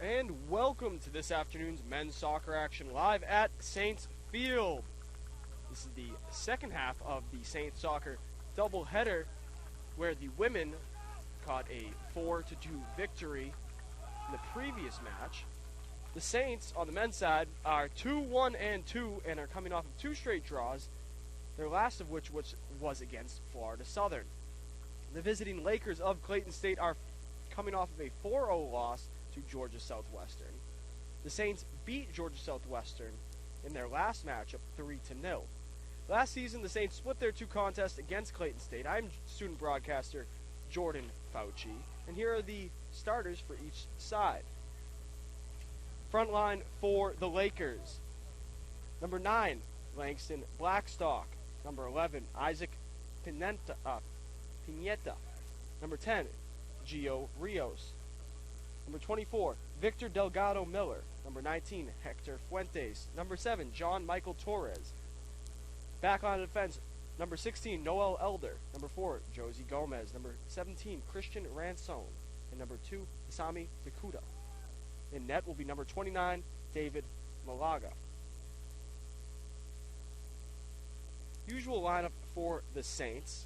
And welcome to this afternoon's men's soccer action live at Saints Field. This is the second half of the Saints soccer doubleheader, where the women caught a 4-2 victory in the previous match. The Saints on the men's side are 2-1-2 and are coming off of two straight draws, their last of which was against Florida Southern. The visiting Lakers of Clayton State are coming off of a 4-0 loss to Georgia Southwestern. The Saints beat Georgia Southwestern in their last matchup 3-0. Last season, the Saints split their two contests against Clayton State. I'm student broadcaster Jordan Fauci, and here are the starters for each side. Front line for the Lakers. Number 9, Langston Blackstock. Number 11, Isaac Pineta. Number 10, Gio Rios. Number 24, Victor Delgado Miller. Number 19, Hector Fuentes. Number 7, John Michael Torres. Back on defense, number 16, Noel Elder. Number 4, Josie Gomez. Number 17, Christian Ransone. And number 2, Isami Dakuda. In net will be number 29, David Malaga. Usual lineup for the Saints.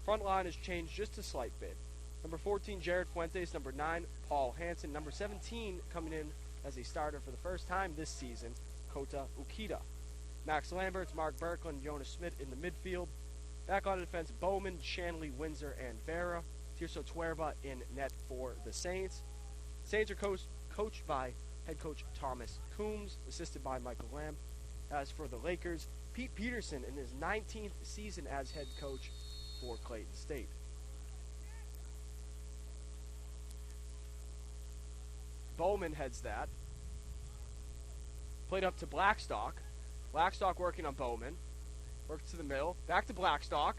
Front line has changed just a slight bit. Number 14, Jared Fuentes. Number 9, Paul Hansen. Number 17, coming in as a starter for the first time this season, Kota Ukita. Max Lamberts, Mark Berkland, Jonas Smith in the midfield. Back on defense, Bowman, Shanley, Windsor, and Vera. Tirso Tuerba in net for the Saints. Saints are coached by head coach Thomas Coombs, assisted by Michael Lamb. As for the Lakers, Pete Peterson in his 19th season as head coach for Clayton State. Bowman heads that. Played up to Blackstock. Blackstock working on Bowman. Works to the middle. Back to Blackstock.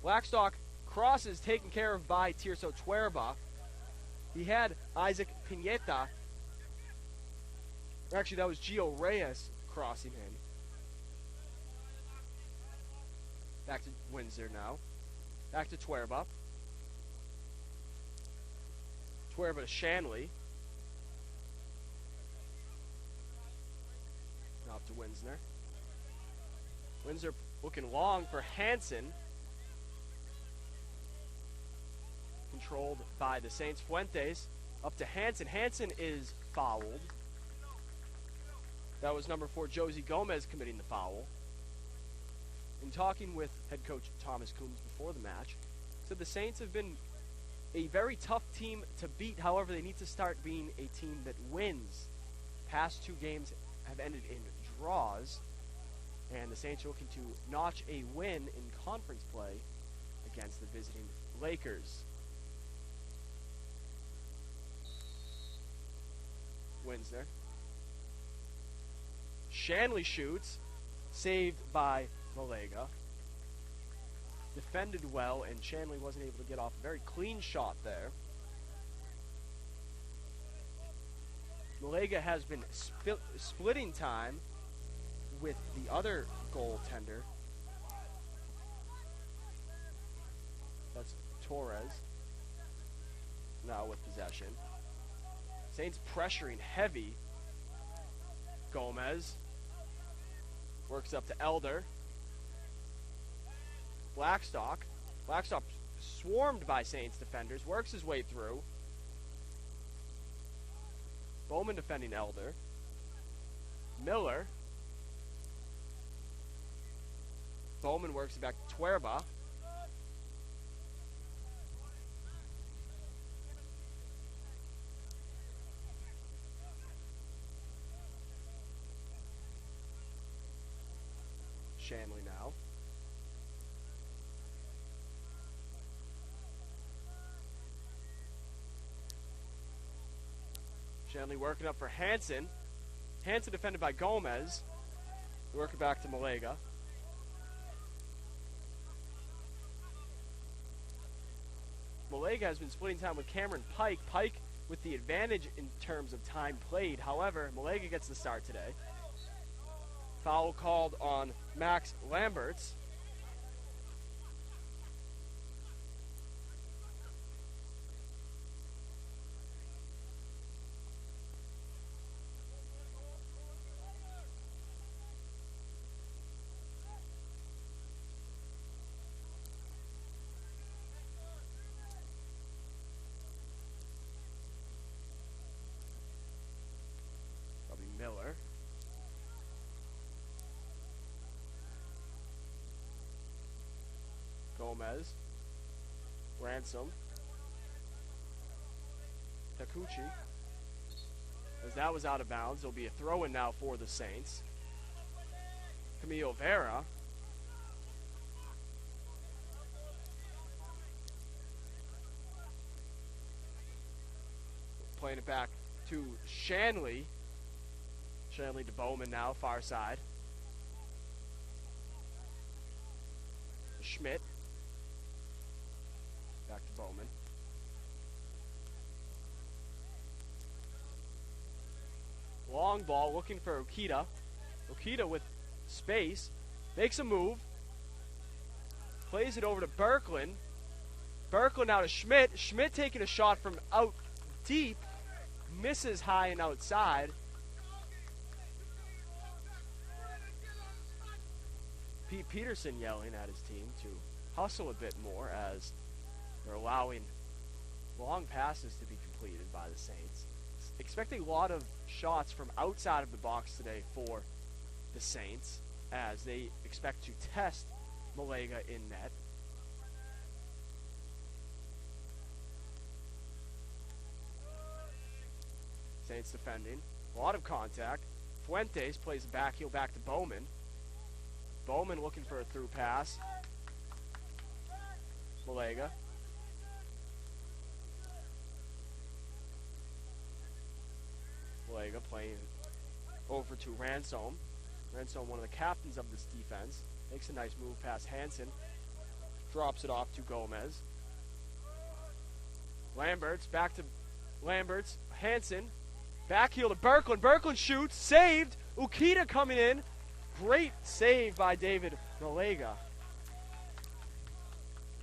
Blackstock crosses taken care of by Tirso Tuerba. He had Isaac Pineta. Actually, that was Gio Reyes crossing in. Back to Windsor now. Back to Tuerba. Tuerba to Shanley. Off to Windsor. Windsor looking long for Hansen. Controlled by the Saints. Fuentes up to Hansen. Hansen is fouled. That was number 4, Josie Gomez, committing the foul. In talking with head coach Thomas Coombs before the match, said the Saints have been a very tough team to beat. However, they need to start being a team that wins. Past 2 games have ended in draws, and the Saints are looking to notch a win in conference play against the visiting Lakers. Windsor. Shanley shoots, saved by Malega. Defended well, and Shanley wasn't able to get off a very clean shot there. Malega has been splitting time with the other goaltender. That's Torres. Now with possession. Saints pressuring heavy. Gomez works up to Elder. Blackstock. Blackstock swarmed by Saints defenders. Works his way through. Bowman defending Elder. Miller. Bowman works it back to Tuerba. Shanley now. Shanley working up for Hansen. Hansen defended by Gomez. Work it back to Malega. Malega has been splitting time with Cameron Pike. Pike with the advantage in terms of time played. However, Malega gets the start today. Foul called on Max Lamberts. Gomez. Ransom. Takuchi. As that was out of bounds, it'll be a throw-in now for the Saints. Camilo Vera. Playing it back to Shanley. Shanley to Bowman now, far side. Schmidt. Back to Bowman. Long ball, looking for Okita. Okita with space. Makes a move. Plays it over to Berkland. Berkland now to Schmidt. Schmidt taking a shot from out deep. Misses high and outside. Pete Peterson yelling at his team to hustle a bit more as they're allowing long passes to be completed by the Saints. Expecting a lot of shots from outside of the box today for the Saints as they expect to test Malega in net. Saints defending. A lot of contact. Fuentes plays the back heel back to Bowman. Bowman looking for a through pass. Malega. Malega playing over to Ransom. Ransom, one of the captains of this defense. Makes a nice move past Hansen. Drops it off to Gomez. Lamberts, back to Lamberts. Hansen. Back heel to Berkland. Berkland shoots. Saved. Ukita coming in. Great save by David Malega.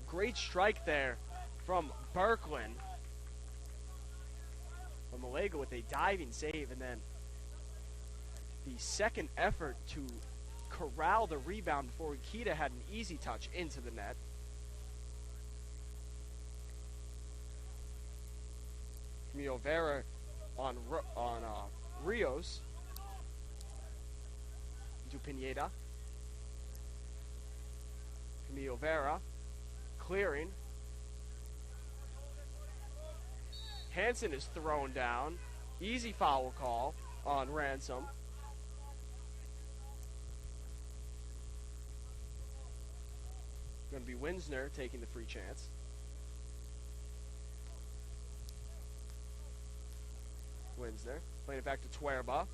Great strike there from Berkland. But Malega with a diving save, and then the second effort to corral the rebound before Ukita had an easy touch into the net. Camilo Vera on Rios. To Pineda. Camilo Vera. Clearing. Hansen is thrown down. Easy foul call on Ransom. Going to be Winsner taking the free chance. Winsner. Playing it back to Tuerba.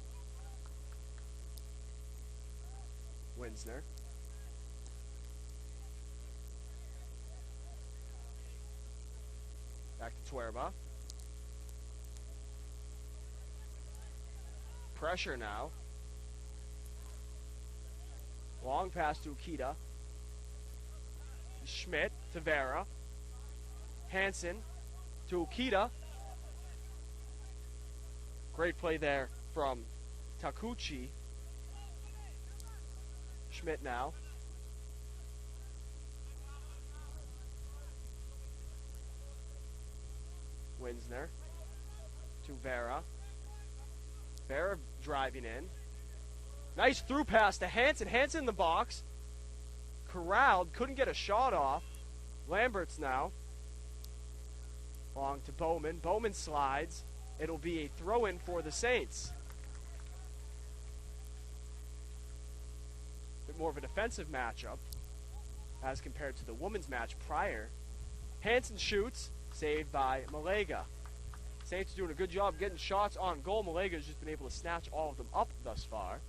Winsner. Back to Tuerba. Pressure now. Long pass to Ukita. Schmidt to Vera. Hansen to Ukita. Great play there from Takuchi. Schmidt now. Winsner to Vera. Vera driving in. Nice through pass to Hansen. Hansen in the box. Corralled. Couldn't get a shot off. Lamberts now. Long to Bowman. Bowman slides. It'll be a throw-in for the Saints. A bit more of a defensive matchup as compared to the women's match prior. Hansen shoots. Saved by Malega. Saints are doing a good job getting shots on goal. Malega has just been able to snatch all of them up thus far.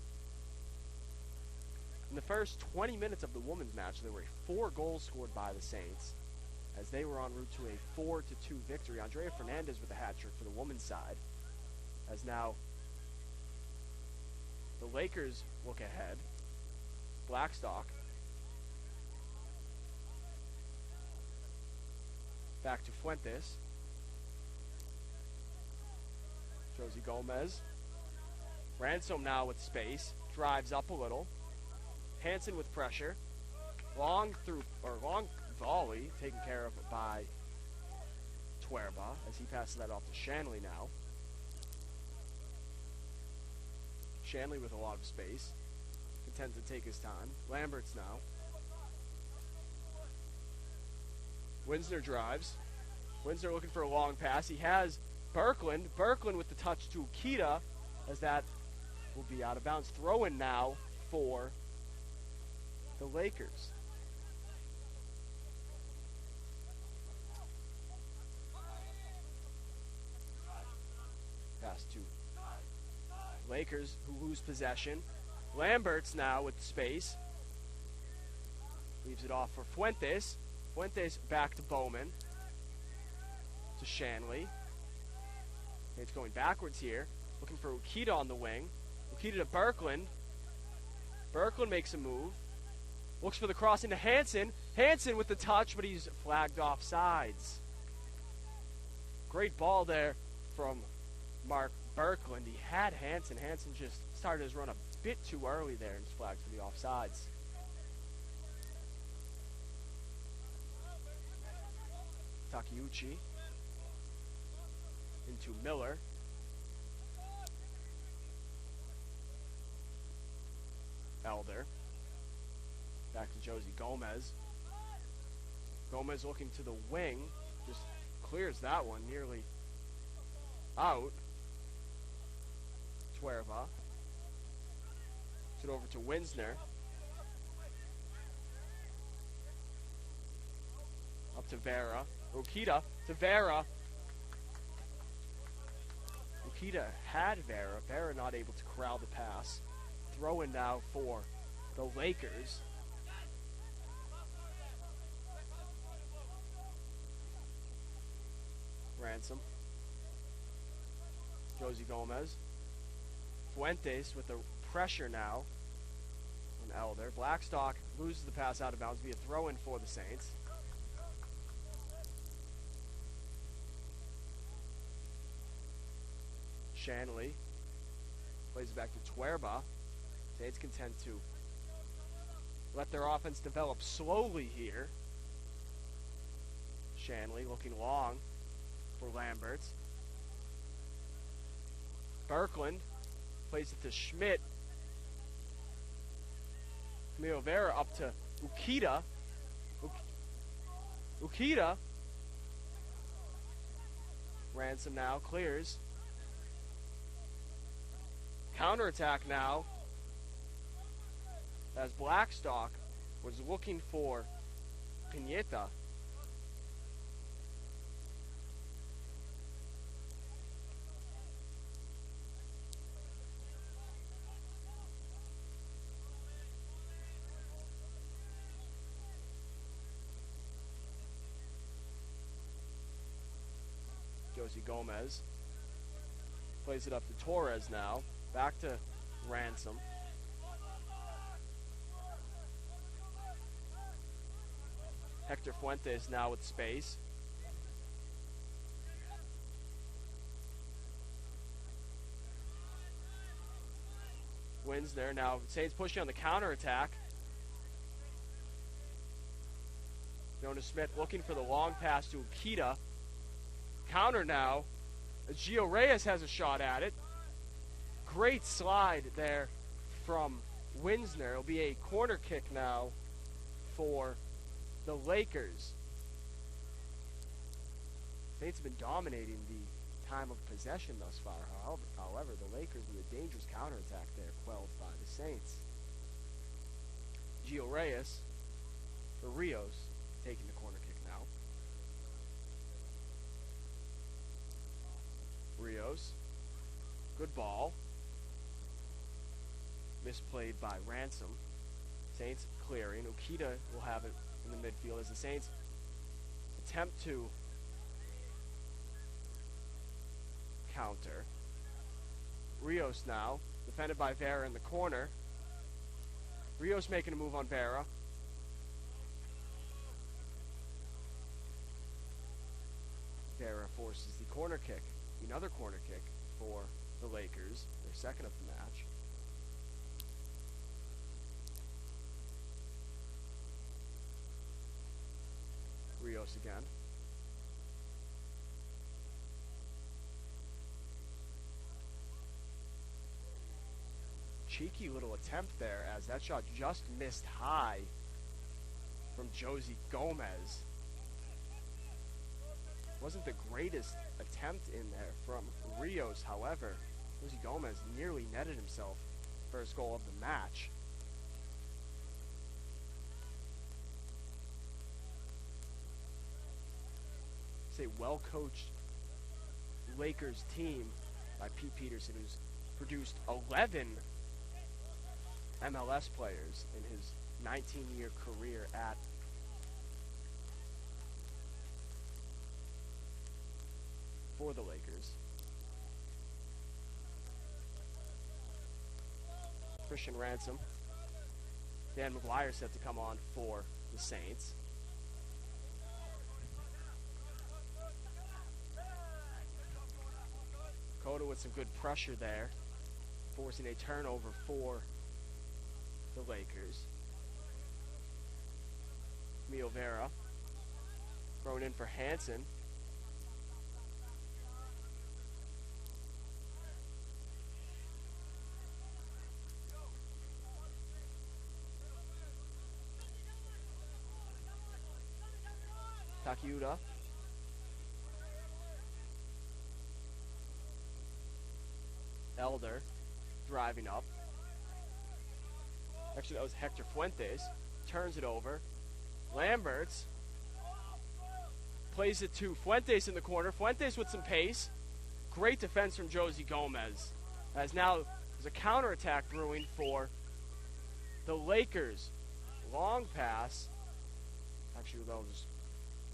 In the first 20 minutes of the women's match, there were 4 goals scored by the Saints as they were en route to a 4-2 victory. Andrea Fernandez with a hat trick for the women's side. As now the Lakers look ahead. Blackstock. Back to Fuentes. Josie Gomez. Ransom now with space. Drives up a little. Hansen with pressure. Long volley taken care of by Tuerba as he passes that off to Shanley now. Shanley with a lot of space. Content to take his time. Lamberts now. Winsner drives. Winsner looking for a long pass. He has Berkland. Berkland with the touch to Ukita, as that will be out of bounds. Throw-in now for the Lakers. Pass to Lakers, who lose possession. Lambert's now with space. Leaves it off for Fuentes. Fuentes back to Bowman. To Shanley. It's going backwards here. Looking for Ukita on the wing. Ukita to Berkland. Berkland makes a move. Looks for the cross into Hansen. Hansen with the touch, but he's flagged off sides. Great ball there from Mark Berkland. He had Hansen. Hansen just started his run a bit too early there and flagged for the offsides. Takeuchi into Miller. Elder. Back to Josie Gomez. Gomez looking to the wing. Just clears that one nearly out. Tuerva. It over to Winsner. Up to Vera. Ukita to Vera. Ukita had Vera. Vera not able to corral the pass. Throw in now for the Lakers. Ransom. Josie Gomez. Fuentes with the pressure now on Elder. Blackstock loses the pass out of bounds via throw-in for the Saints. Shanley plays it back to Tuerba. Saints content to let their offense develop slowly here. Shanley looking long for Lamberts. Berkland plays it to Schmidt. Camilo Vera up to Ukita. Ukita. Ransom now clears. Counterattack now, as Blackstock was looking for Pineda. Josie Gomez plays it up to Torres now. Back to Ransom. Hector Fuentes now with space. Wins there. Now Saints pushing on the counterattack. Jonas Smith looking for the long pass to Ukita. Counter now. Gio Reyes has a shot at it. Great slide there from Winsner. It'll be a corner kick now for the Lakers. Saints have been dominating the time of possession thus far. However, the Lakers with a dangerous counterattack there, quelled by the Saints. Gio Reyes for Rios taking the corner kick now. Rios, good ball. Misplayed by Ransom. Saints clearing. Ukita will have it in the midfield as the Saints attempt to counter. Rios now, defended by Vera in the corner. Rios making a move on Vera. Vera forces the corner kick. Another corner kick for the Lakers, their second of the match. Rios again. Cheeky little attempt there as that shot just missed high from Josie Gomez. Wasn't the greatest attempt in there from Rios, however. Josie Gomez nearly netted himself first goal of the match. It's a well-coached Lakers team by Pete Peterson, who's produced 11 MLS players in his 19-year career for the Lakers. Christian Ransom. Dan McGuire set to come on for the Saints. Coda with some good pressure there, forcing a turnover for the Lakers. Mio Vera thrown in for Hansen. Takiuda. Elder driving up. Actually, that was Hector Fuentes. Turns it over. Lamberts plays it to Fuentes in the corner. Fuentes with some pace. Great defense from Josie Gomez. As now there's a counterattack brewing for the Lakers. Long pass. Actually, they'll just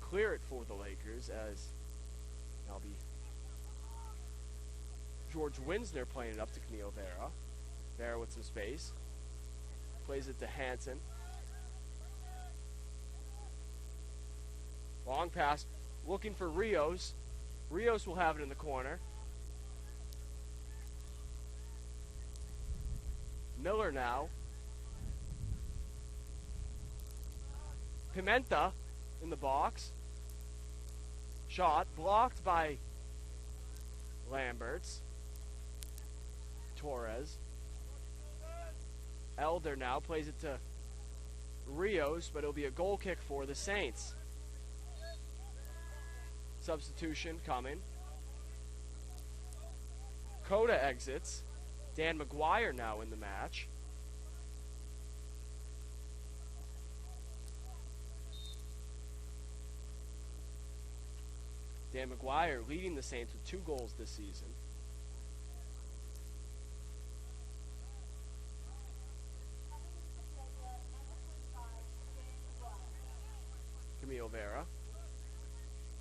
clear it for the Lakers as that'll be George Winsner playing it up to Camille Vera. Vera with some space. Plays it to Hansen. Long pass. Looking for Rios. Rios will have it in the corner. Miller now. Pimenta in the box. Shot blocked by Lamberts. Torres. Elder now plays it to Rios, but it'll be a goal kick for the Saints. Substitution coming. Coda exits. Dan McGuire now in the match. Dan McGuire leading the Saints with 2 goals this season. Camille Vera.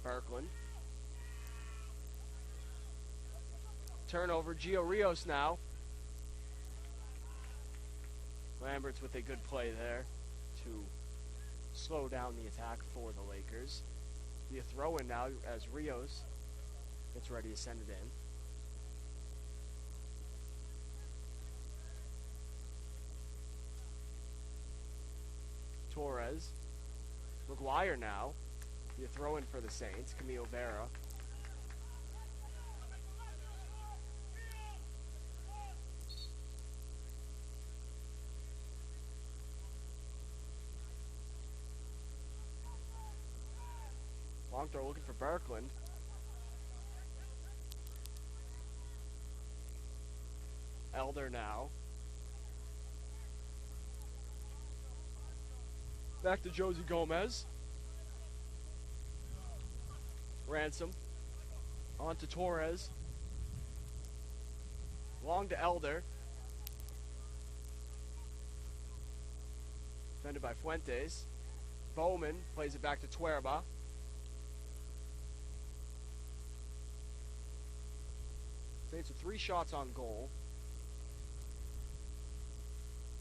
Berkland. Turnover. Gio Rios now. Lamberts with a good play there to slow down the attack for the Lakers. Be a throw-in now as Rios gets ready to send it in. Torres. McGuire now. Be a throw-in for the Saints. Camille Vera. Long throw looking for Berkland. Elder now. Back to Josie Gomez. Ransom. On to Torres. Long to Elder. Defended by Fuentes. Bowman plays it back to Tuerba. Saints with 3 shots on goal,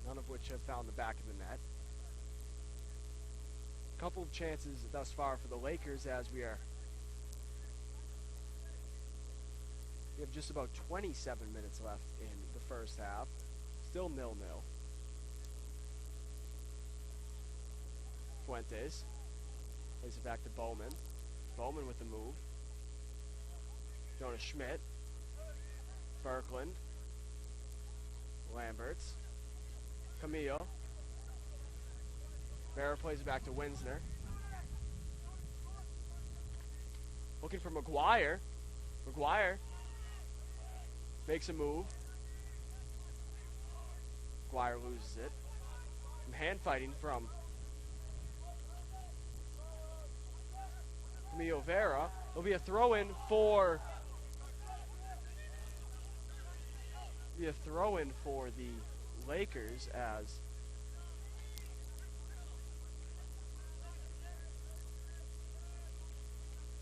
none of which have found the back of the net. A couple of chances thus far for the Lakers as we have just about 27 minutes left in the first half. Still 0-0. Fuentes plays it back to Bowman. Bowman with the move. Jonas Schmidt. Berkland. Lamberts. Camillo. Vera plays it back to Winsner. Looking for McGuire. McGuire makes a move. McGuire loses it. Some hand fighting from Camilo Vera. There'll be a throw-in for the Lakers as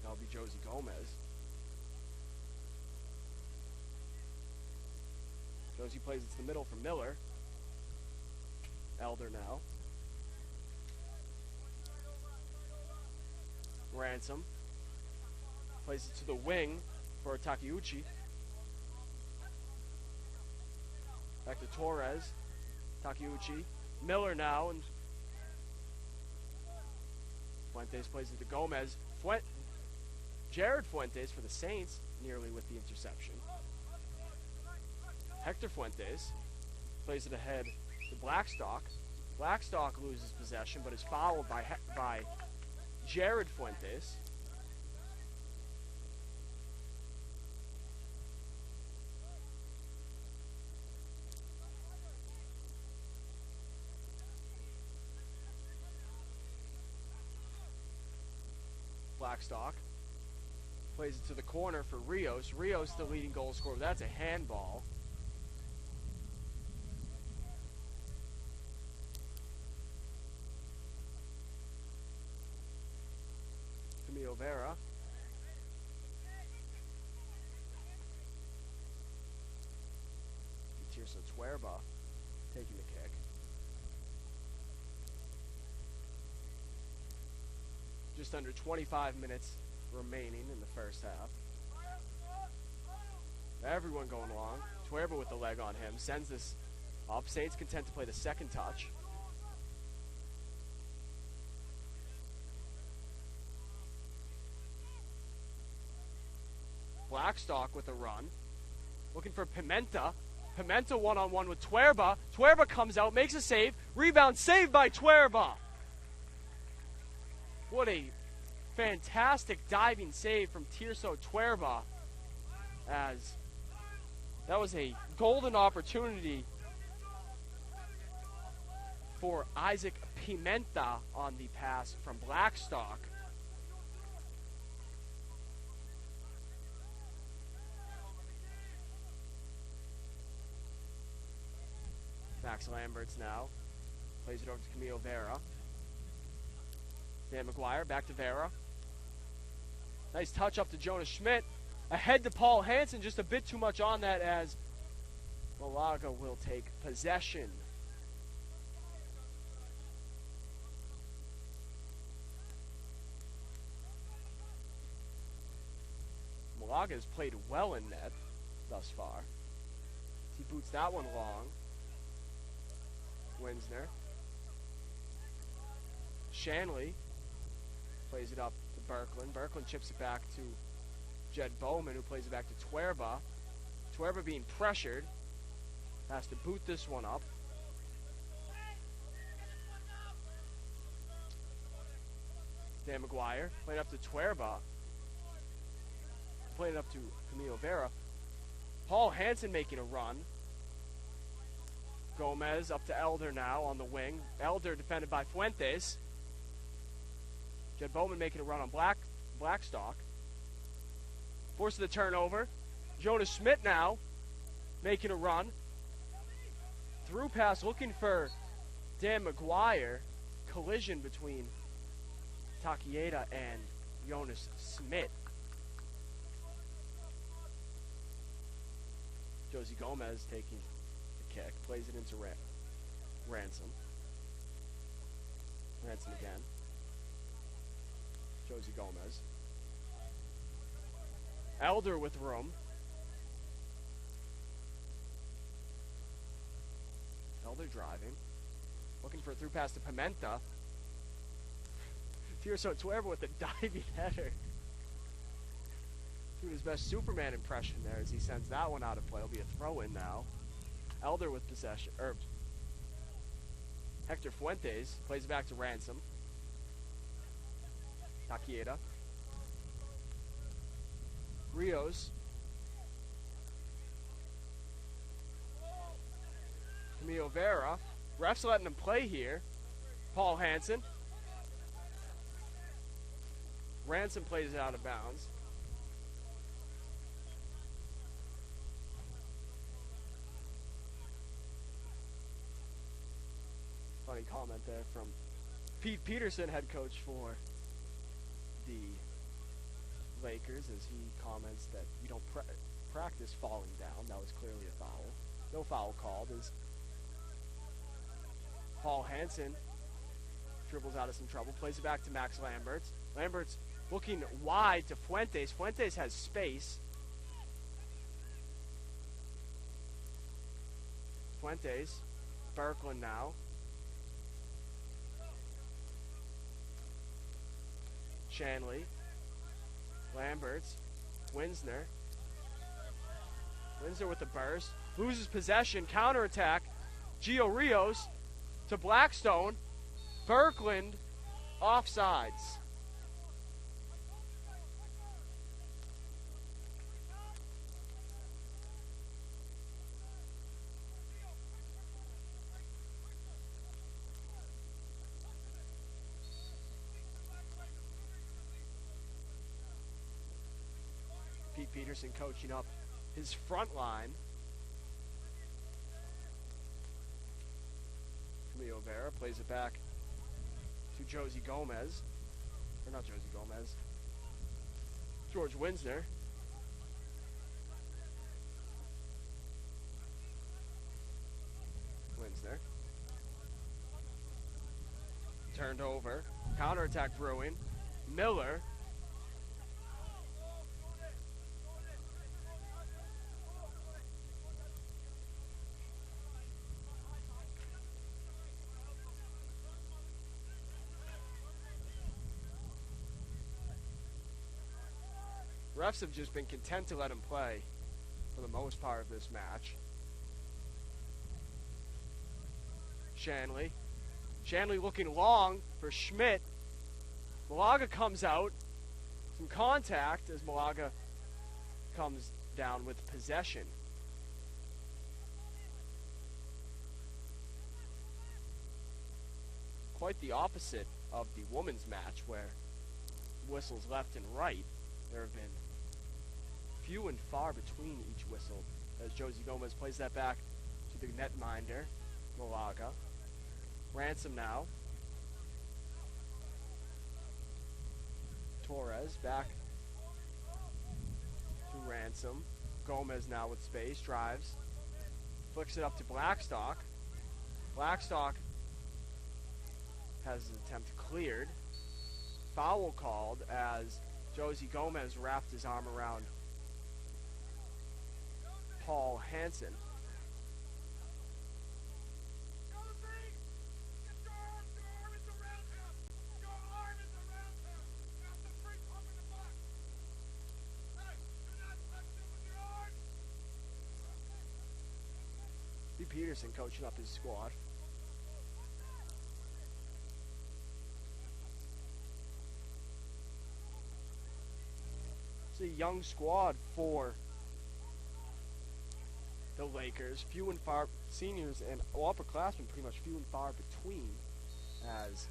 that'll be Josie Gomez. Josie plays it to the middle for Miller. Elder now. Ransom plays it to the wing for Takeuchi. Back to Torres. Takeuchi. Miller now, and Fuentes plays it to Gomez. Jared Fuentes for the Saints, nearly with the interception. Hector Fuentes plays it ahead to Blackstock. Blackstock loses possession, but is fouled by Jared Fuentes. Blackstock plays it to the corner for Rios. Rios, the leading goal scorer. That's a handball. Camilo Vera. Tirso Tuerba taking the kick. Just under 25 minutes remaining in the first half. Everyone going along. Tuerba with the leg on him. Sends this up. Saints content to play the second touch. Blackstock with a run. Looking for Pimenta. Pimenta one-on-one with Tuerba. Tuerba comes out, makes a save. Rebound saved by Tuerba. What a fantastic diving save from Tirso Tuerba, as that was a golden opportunity for Isaac Pimenta on the pass from Blackstock. Max Lamberts now plays it over to Camilo Vera. Dan McGuire back to Vera. Nice touch up to Jonas Schmidt. Ahead to Paul Hansen, just a bit too much on that as Malaga will take possession. Malaga has played well in net thus far. He boots that one long. Winsner. Shanley plays it up to Berkland. Berkland chips it back to Jed Bowman, who plays it back to Tuerba. Tuerba being pressured. Has to boot this one up. Dan McGuire playing up to Tuerba. Playing it up to Camilo Vera. Paul Hansen making a run. Gomez up to Elder now on the wing. Elder defended by Fuentes. Jed Bowman making a run on Blackstock. Force of the turnover. Jonas Schmidt now making a run. Through pass looking for Dan McGuire. Collision between Takeda and Jonas Schmidt. Josie Gomez taking the kick. Plays it into Ransom. Ransom again. Josie Gomez. Elder with room. Elder driving. Looking for a through pass to Pimenta. Tirso Tuerba with the diving header. Doing his best Superman impression there as he sends that one out of play. It'll be a throw-in now. Elder with possession. Hector Fuentes plays it back to Ransom. Takeda. Rios. Camilo Vera. Ref's letting him play here. Paul Hansen. Ransom plays it out of bounds. Funny comment there from Pete Peterson, head coach for the Lakers, as he comments that you don't practice falling down. That was clearly a foul. No foul called as Paul Hansen dribbles out of some trouble, plays it back to Max Lamberts. Lamberts looking wide to Fuentes. Fuentes has space. Fuentes, Berkland now. Shanley, Lamberts, Winsner. Winsner with the burst, loses possession, counterattack. Gio Rios to Blackstone. Berkland, offsides. Pete Peterson coaching up his front line. Camilo Vera plays it back to Josie Gomez. Or not Josie Gomez. George Winsner. Winsner. Turned over. Counterattack brewing. Miller. Refs have just been content to let him play for the most part of this match. Shanley. Shanley looking long for Schmidt. Malaga comes out. Some contact as Malaga comes down with possession. Quite the opposite of the women's match where whistles left and right. There have been few and far between each whistle as Josie Gomez plays that back to the netminder, Malaga. Ransom now. Torres back to Ransom. Gomez now with space, drives. Flicks it up to Blackstock. Blackstock has his attempt cleared. Foul called as Josie Gomez wrapped his arm around Paul Hansen. Pete Peterson coaching up his squad. It's a young squad for the Lakers. Few and far seniors and upperclassmen pretty much few and far between as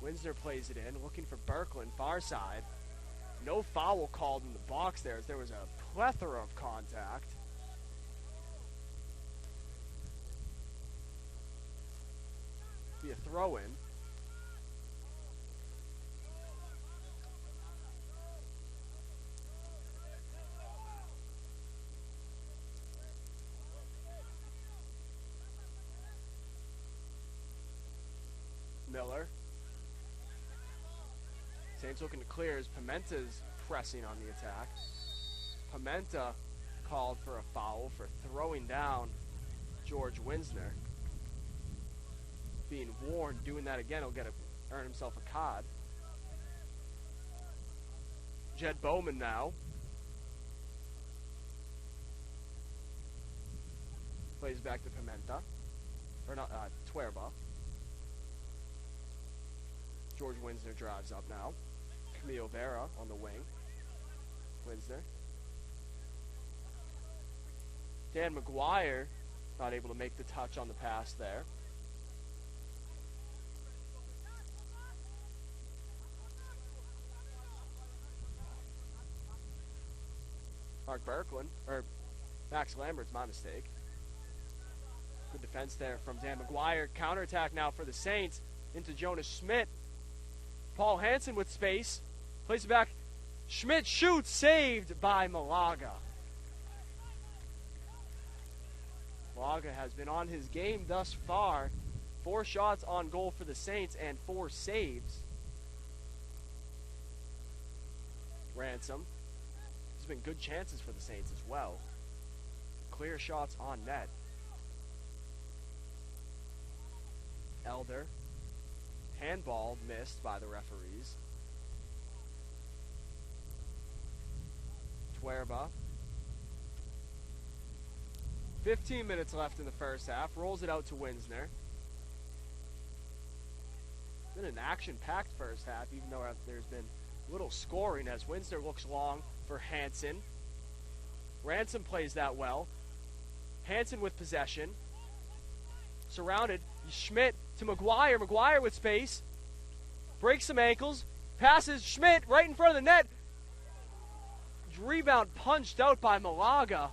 Winsner plays it in, looking for Berkland, far side. No foul called in the box there as there was a plethora of contact. Be a throw-in. Miller. Saints looking to clear as Pimenta's pressing on the attack. Pimenta called for a foul for throwing down George Winsner. Being warned, doing that again, he'll earn himself a cod. Jed Bowman now. Plays back to Pimenta. Or not, Tuerba. George Winsner drives up now. Camille Vera on the wing. Winsner. Dan McGuire not able to make the touch on the pass there. Mark Berkland, or Max Lambert's my mistake. Good defense there from Dan McGuire. Counterattack now for the Saints into Jonas Schmidt. Paul Hansen with space. Plays it back. Schmidt shoots, saved by Malaga. Malaga has been on his game thus far. 4 shots on goal for the Saints and 4 saves. Ransom. There's been good chances for the Saints as well. Clear shots on net. Elder. Handball missed by the referees. Tuerba. 15 minutes left in the first half. Rolls it out to Winsner. Been an action-packed first half, even though there's been little scoring as Winsner looks long for Hansen. Ransom plays that well. Hansen with possession. Surrounded. Schmidt to McGuire. McGuire with space. Breaks some ankles. Passes Schmidt right in front of the net. Rebound punched out by Malaga.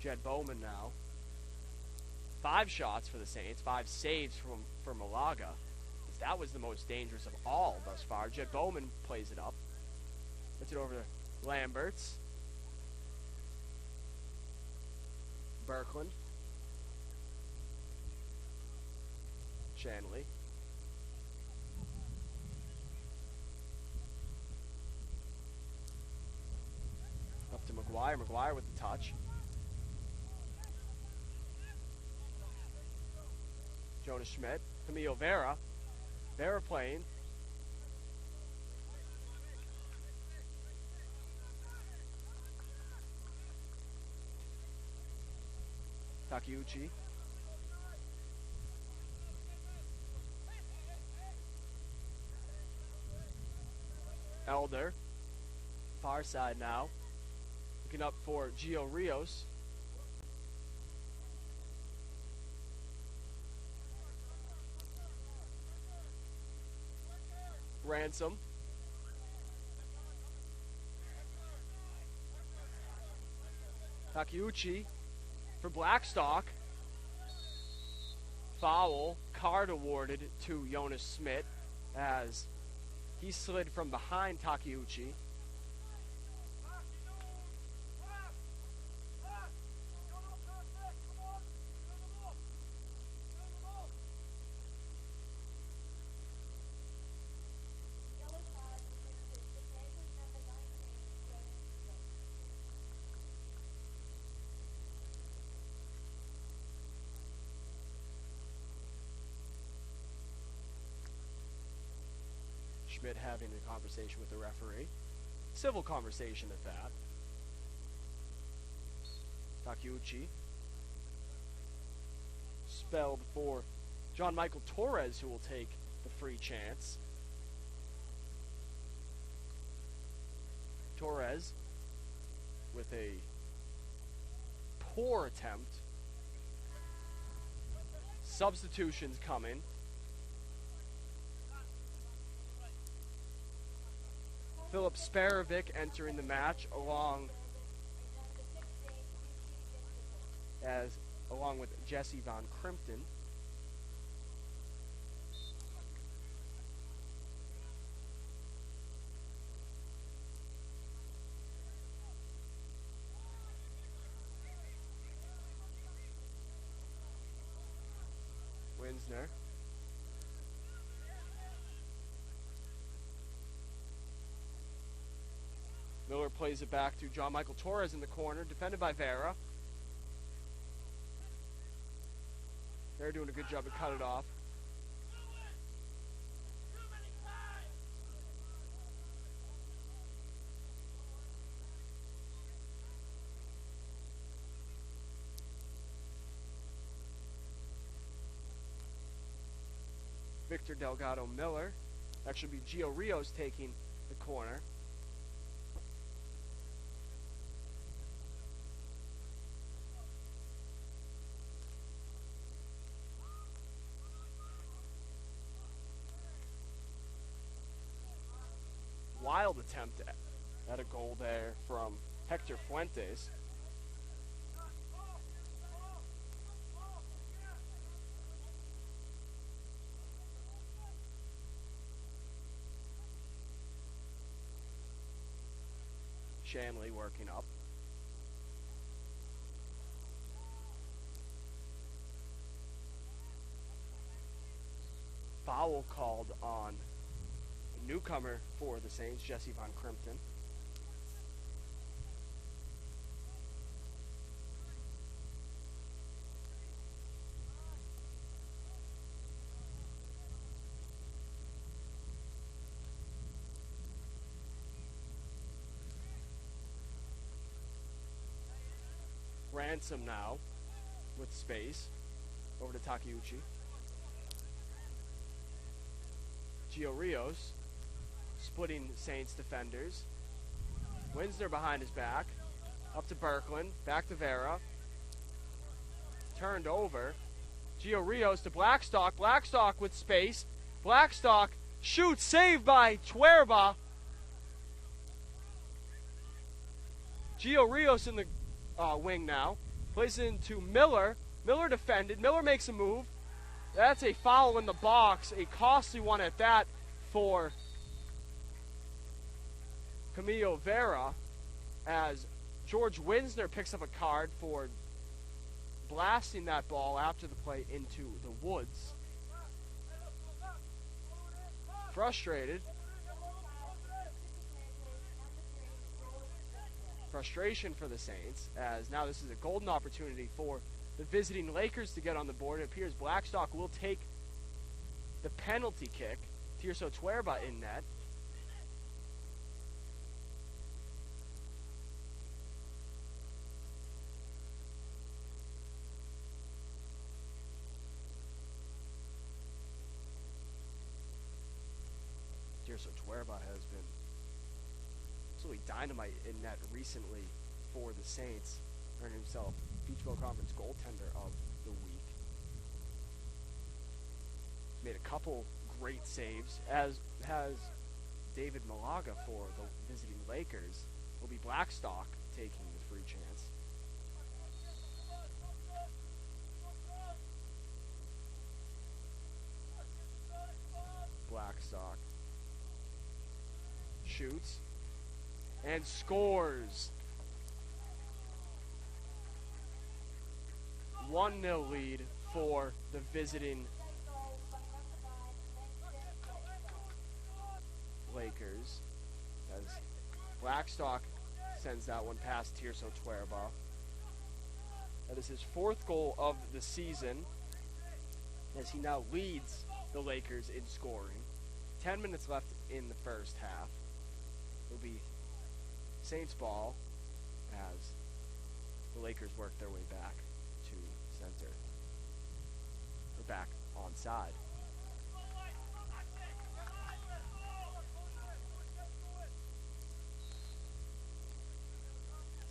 Jed Bowman now. 5 shots for the Saints. 5 saves for Malaga. That was the most dangerous of all thus far. Jed Bowman plays it up. Gets it over to Lamberts. Berkland. Shanley. Up to McGuire. McGuire with the touch. Jonas Schmidt. Camilo Vera. Vera playing. Takeuchi. Elder. Far side now. Looking up for Gio Rios. Ransom. Takeuchi for Blackstock. Foul. Card awarded to Jonas Schmidt as he slid from behind Takeuchi. Schmidt having a conversation with the referee. Civil conversation at that. Takeuchi. Spelled for John Michael Torres, who will take the free chance. Torres with a poor attempt. Substitutions coming. Philip Sparovic entering the match along with Jesse Von Crimpton. Winsner. Miller plays it back to John Michael Torres in the corner, defended by Vera. They're doing a good job to cut it off. Victor Delgado Miller. That should be Gio Rios taking the corner. Wild attempt at a goal there from Hector Fuentes. Shanley working up. Foul called on a newcomer for the Saints, Jesse Von Crimpton. Ransom now with space over to Takeuchi. Gio Rios splitting Saints defenders. Winsner behind his back. Up to Berkland. Back to Vera. Turned over. Gio Rios to Blackstock. Blackstock with space. Blackstock shoots. Saved by Tuerba. Gio Rios in the wing now. Plays it into Miller. Miller defended. Miller makes a move. That's a foul in the box. A costly one at that for Camilo Vera, as George Winsner picks up a card for blasting that ball after the play into the woods. Frustrated. Frustration for the Saints, as now this is a golden opportunity for the visiting Lakers to get on the board. It appears Blackstock will take the penalty kick. Tirso Tuerba in net. Tirso Tuerba has been absolutely dynamite in net recently for the Saints, earning himself Beachville Conference goaltender of the week. Made a couple great saves, as has David Malaga for the visiting Lakers. Will be Blackstock taking the free chance. Blackstock shoots and scores. 1-0 lead for the visiting Lakers, as Blackstock sends that one past Tirso Tuerba. That is his 4th goal of the season, as he now leads the Lakers in scoring. 10 minutes left in the first half. It'll be Saints ball as the Lakers work their way back to center. We're back onside.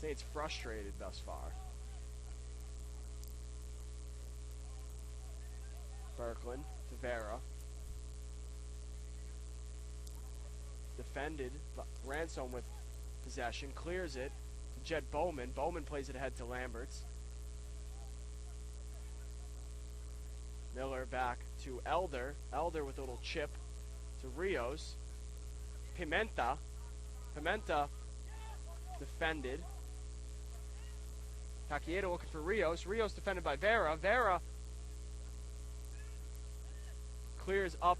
Saints frustrated thus far. Berkland to Vera. Defended. Ransom with possession. Clears it to Jed Bowman. Bowman plays it ahead to Lamberts. Miller back to Elder. Elder with a little chip to Rios. Pimenta. Pimenta defended. Takiedo looking for Rios. Rios defended by Vera. Vera clears up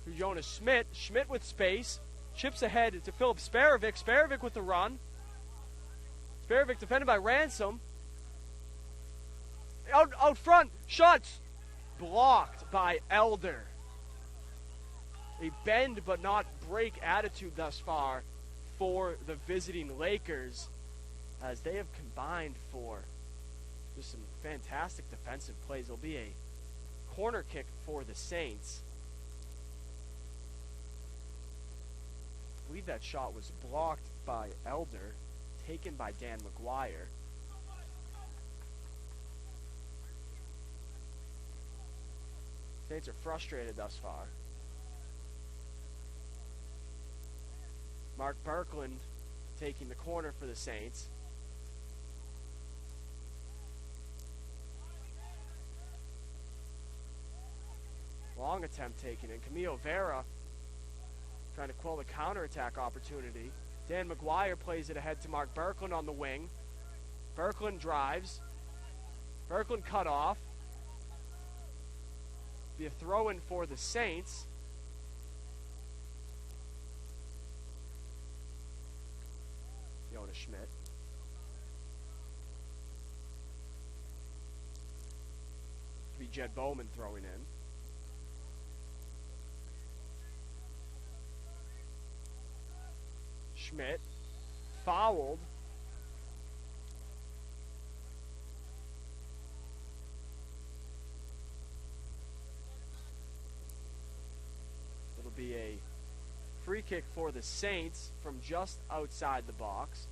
to Jonas Schmidt. Schmidt with space. Chips ahead to Philip Sparovic. Sparovic with the run. Sparovic defended by Ransom. Out front. Shots blocked by Elder. A bend but not break attitude thus far for the visiting Lakers, as they have combined for just some fantastic defensive plays. It'll be a corner kick for the Saints. believe that shot was blocked by Elder, taken by Dan McGuire. Saints are frustrated thus far. Mark Berkland taking the corner for the Saints. Long attempt taken, and Camille Vera trying to quell the counterattack opportunity. Dan McGuire plays it ahead to Mark Berkland on the wing. Berkland drives. Berkland cut off. Be a throw-in for the Saints. Yona Schmidt. Be Jed Bowman throwing in. Schmidt fouled. It'll be a free kick for the Saints from just outside the box.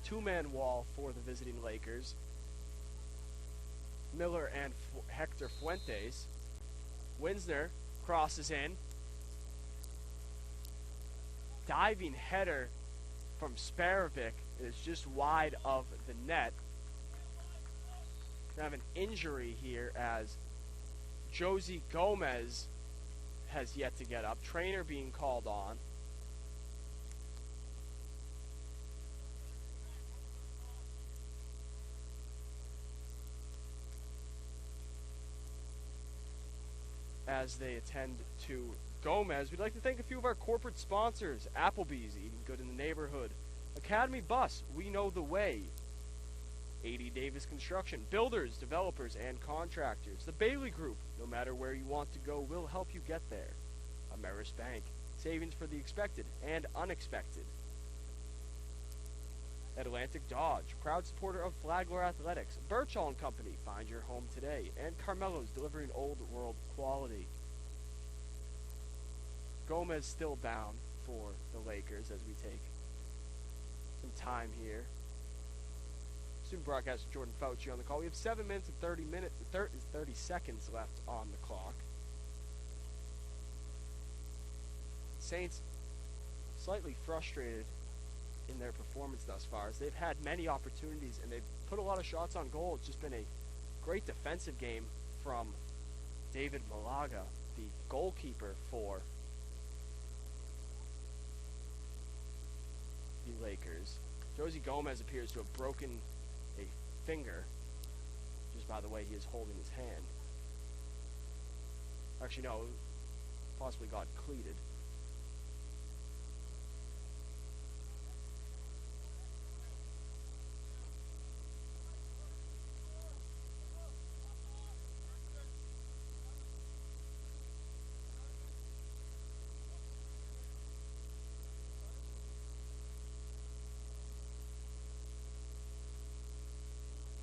Two-man wall for the visiting Lakers. Miller and Hector Fuentes. Winsner crosses in. Diving header from Sparovic is just wide of the net. We have an injury here as Josie Gomez has yet to get up. Trainer being called on. As they attend to Gomez, we'd like to thank a few of our corporate sponsors. Applebee's, eating good in the neighborhood. Academy Bus, we know the way. 80 Davis Construction, builders, developers, and contractors. The Bailey Group, no matter where you want to go, we'll help you get there. Ameris Bank, savings for the expected and unexpected. Atlantic Dodge, proud supporter of Flagler Athletics. Birchall & Company, find your home today. And Carmelo's, delivering old world quality. Gomez still down for the Lakers as we take some time here. Student broadcaster Jordan Fauci on the call. We have 7 minutes and 30 seconds left on the clock. Saints slightly frustrated in their performance thus far, as they've had many opportunities and they've put a lot of shots on goal. It's just been a great defensive game from David Malaga, the goalkeeper for the Lakers. Josie Gomez appears to have broken a finger, just by the way he is holding his hand. Actually, no, possibly got cleated.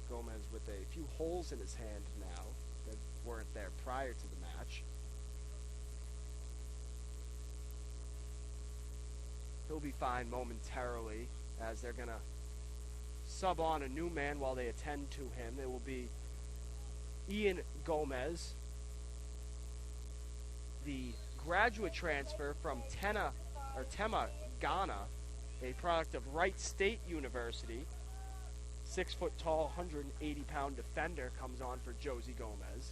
Gomez with a few holes in his hand now that weren't there prior to the match. He'll be fine momentarily as they're going to sub on a new man while they attend to him. It will be Ian Gomez, the graduate transfer from Tema, Ghana, a product of Wright State University. 6 foot tall, 180-pound defender comes on for Josie Gomez.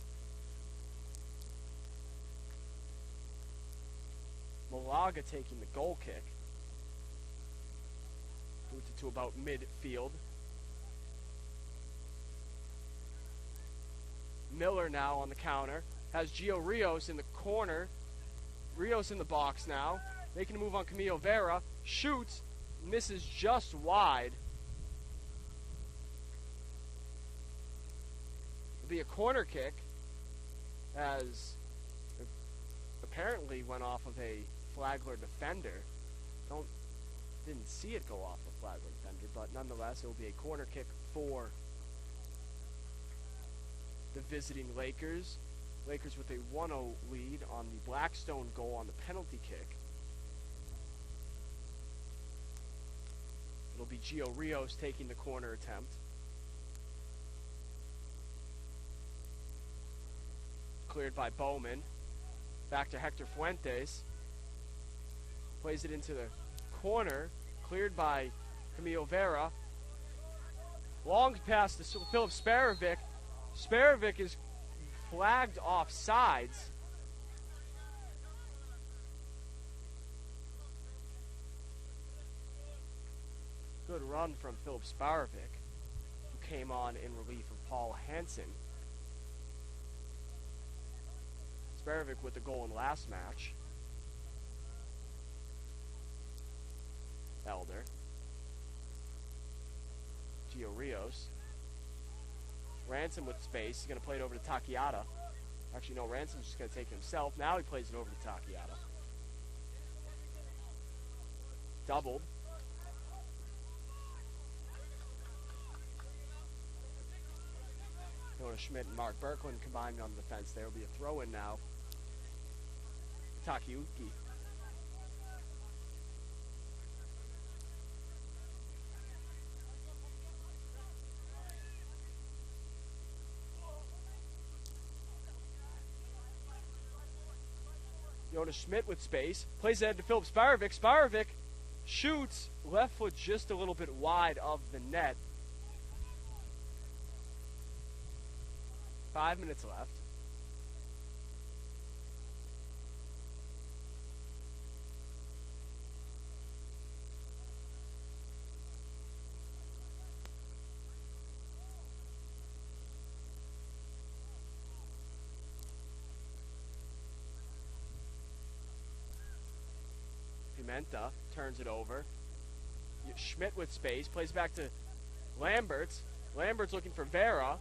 Malaga taking the goal kick. Moved it to about midfield. Miller now on the counter. Has Gio Rios in the corner. Rios in the box now. Making a move on Camilo Vera. Shoots. Misses just wide. Be a corner kick, as it apparently went off of a Flagler defender. Don't Didn't see it go off the Flagler defender, but nonetheless, it will be a corner kick for the visiting Lakers. Lakers with a 1-0 lead on the Blackstone goal on the penalty kick. It'll be Gio Rios taking the corner attempt. Cleared by Bowman. Back to Hector Fuentes. Plays it into the corner. Cleared by Camilo Vera. Long pass to Filip Sparovic. Sparovic is flagged off sides. Good run from Filip Sparovic, who came on in relief of Paul Hansen. Sparovic with the goal in last match. Elder. Gio Rios. Ransom with space. He's going to play it over to Takiata. Actually, no, Ransom's just going to take it himself. Now he plays it over to Takiata. Doubled. Noah Schmidt and Mark Berkland combined on the defense. There will be a throw-in now. Takayuki. Jonas Schmidt with space. Plays ahead to Filip Sparovic. Sparovic shoots. Left foot just a little bit wide of the net. 5 minutes left. Pimenta turns it over. Schmidt with space. Plays back to Lamberts. Lamberts looking for Vera.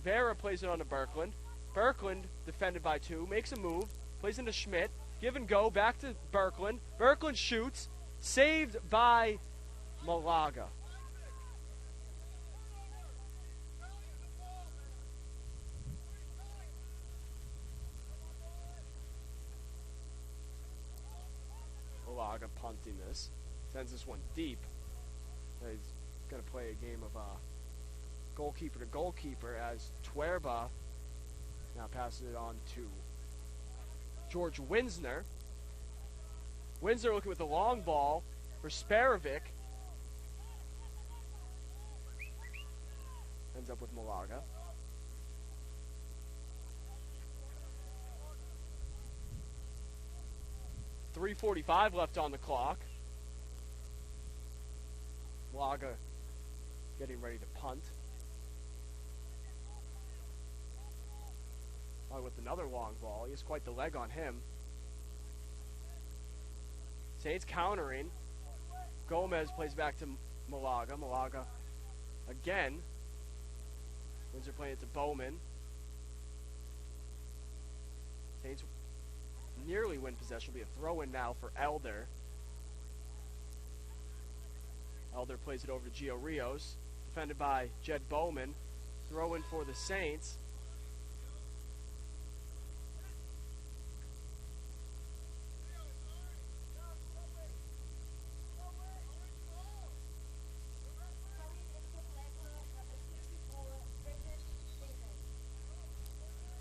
Vera plays it on to Berkland. Berkland, defended by two, makes a move. Plays into Schmidt. Give and go. Back to Berkland. Berkland shoots. Saved by Malaga. Malaga punting this. Sends this one deep. He's going to play a game of goalkeeper to goalkeeper as Tuerba now passes it on to George Winsner. Winsner looking with the long ball for Sparovic. Ends up with Malaga. .345 left on the clock. Malaga getting ready to punt. With another long ball. He has quite the leg on him. Saints countering. Gomez plays back to Malaga. Malaga again. Windsor playing it to Bowman. Saints nearly win possession. Will be a throw-in now for Elder. Elder plays it over to Gio Rios. Defended by Jed Bowman. Throw-in for the Saints.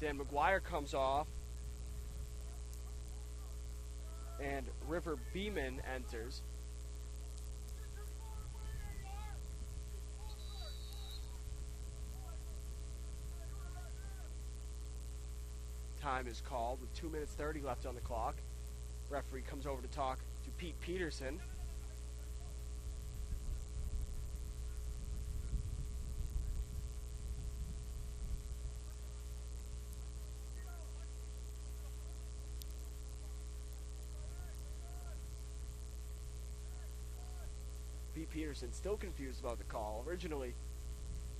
Dan McGuire comes off, and River Beeman enters. Time is called with 2 minutes 30 left on the clock. Referee comes over to talk to Pete Peterson. Pete Peterson still confused about the call. Originally,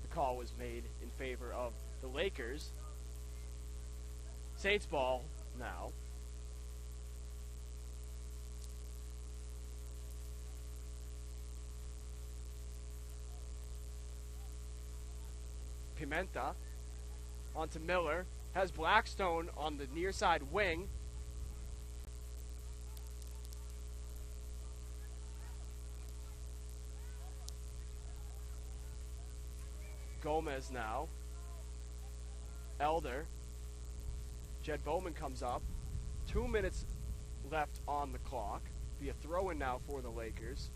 the call was made in favor of the Lakers. Saints ball now. Pimenta. Onto Miller. Has Blackstone on the near side wing. Gomez now. Elder. Jed Bowman comes up. 2 minutes left on the clock. Be a throw-in now for the Lakers.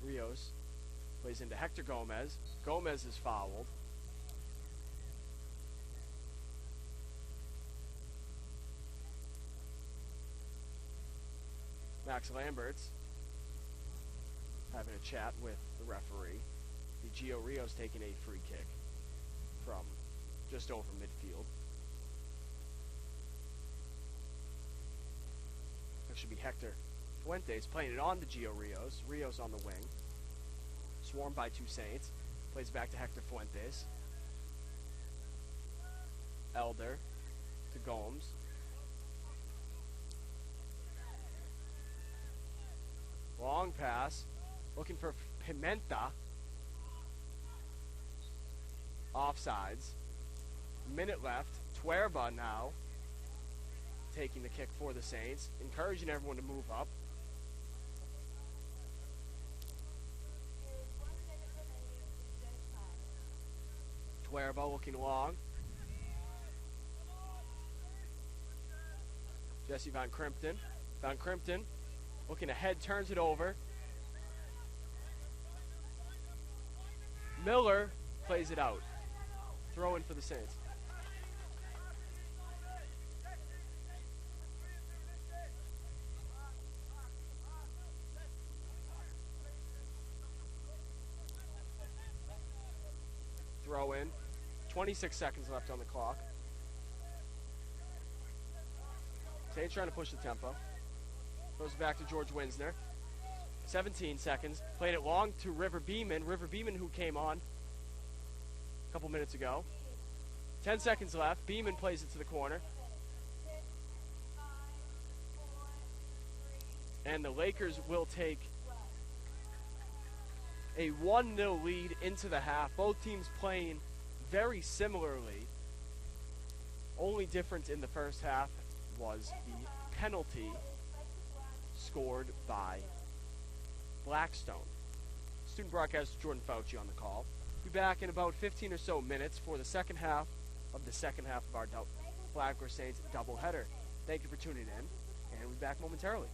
Rios plays into Hector Gomez. Gomez is fouled. Max Lambert's having a chat with the referee. The Gio Rios taking a free kick from just over midfield. That should be Hector Fuentes playing it on to Gio Rios. Rios on the wing. Swarmed by two Saints. Plays back to Hector Fuentes. Elder to Gomes. Long pass. Looking for Pimenta. Offsides. Minute left. Tuerba now taking the kick for the Saints. Encouraging everyone to move up. Tuerba looking long. Jesse Van Crimpton. Van Crimpton looking ahead, turns it over. Miller plays it out. Throw in for the Saints. Throw in. 26 seconds left on the clock. Saints trying to push the tempo. Goes back to George Winsner. 17 seconds. Played it long to River Beeman. River Beeman who came on a couple minutes ago. 10 seconds left. Beeman plays it to the corner. And the Lakers will take a 1-0 lead into the half. Both teams playing very similarly. Only difference in the first half was the penalty scored by Blackstone. Student broadcaster Jordan Fauci on the call. Be back in about 15 or so minutes for the second half of our Flagler Saints doubleheader. Thank you for tuning in, and we'll be back momentarily.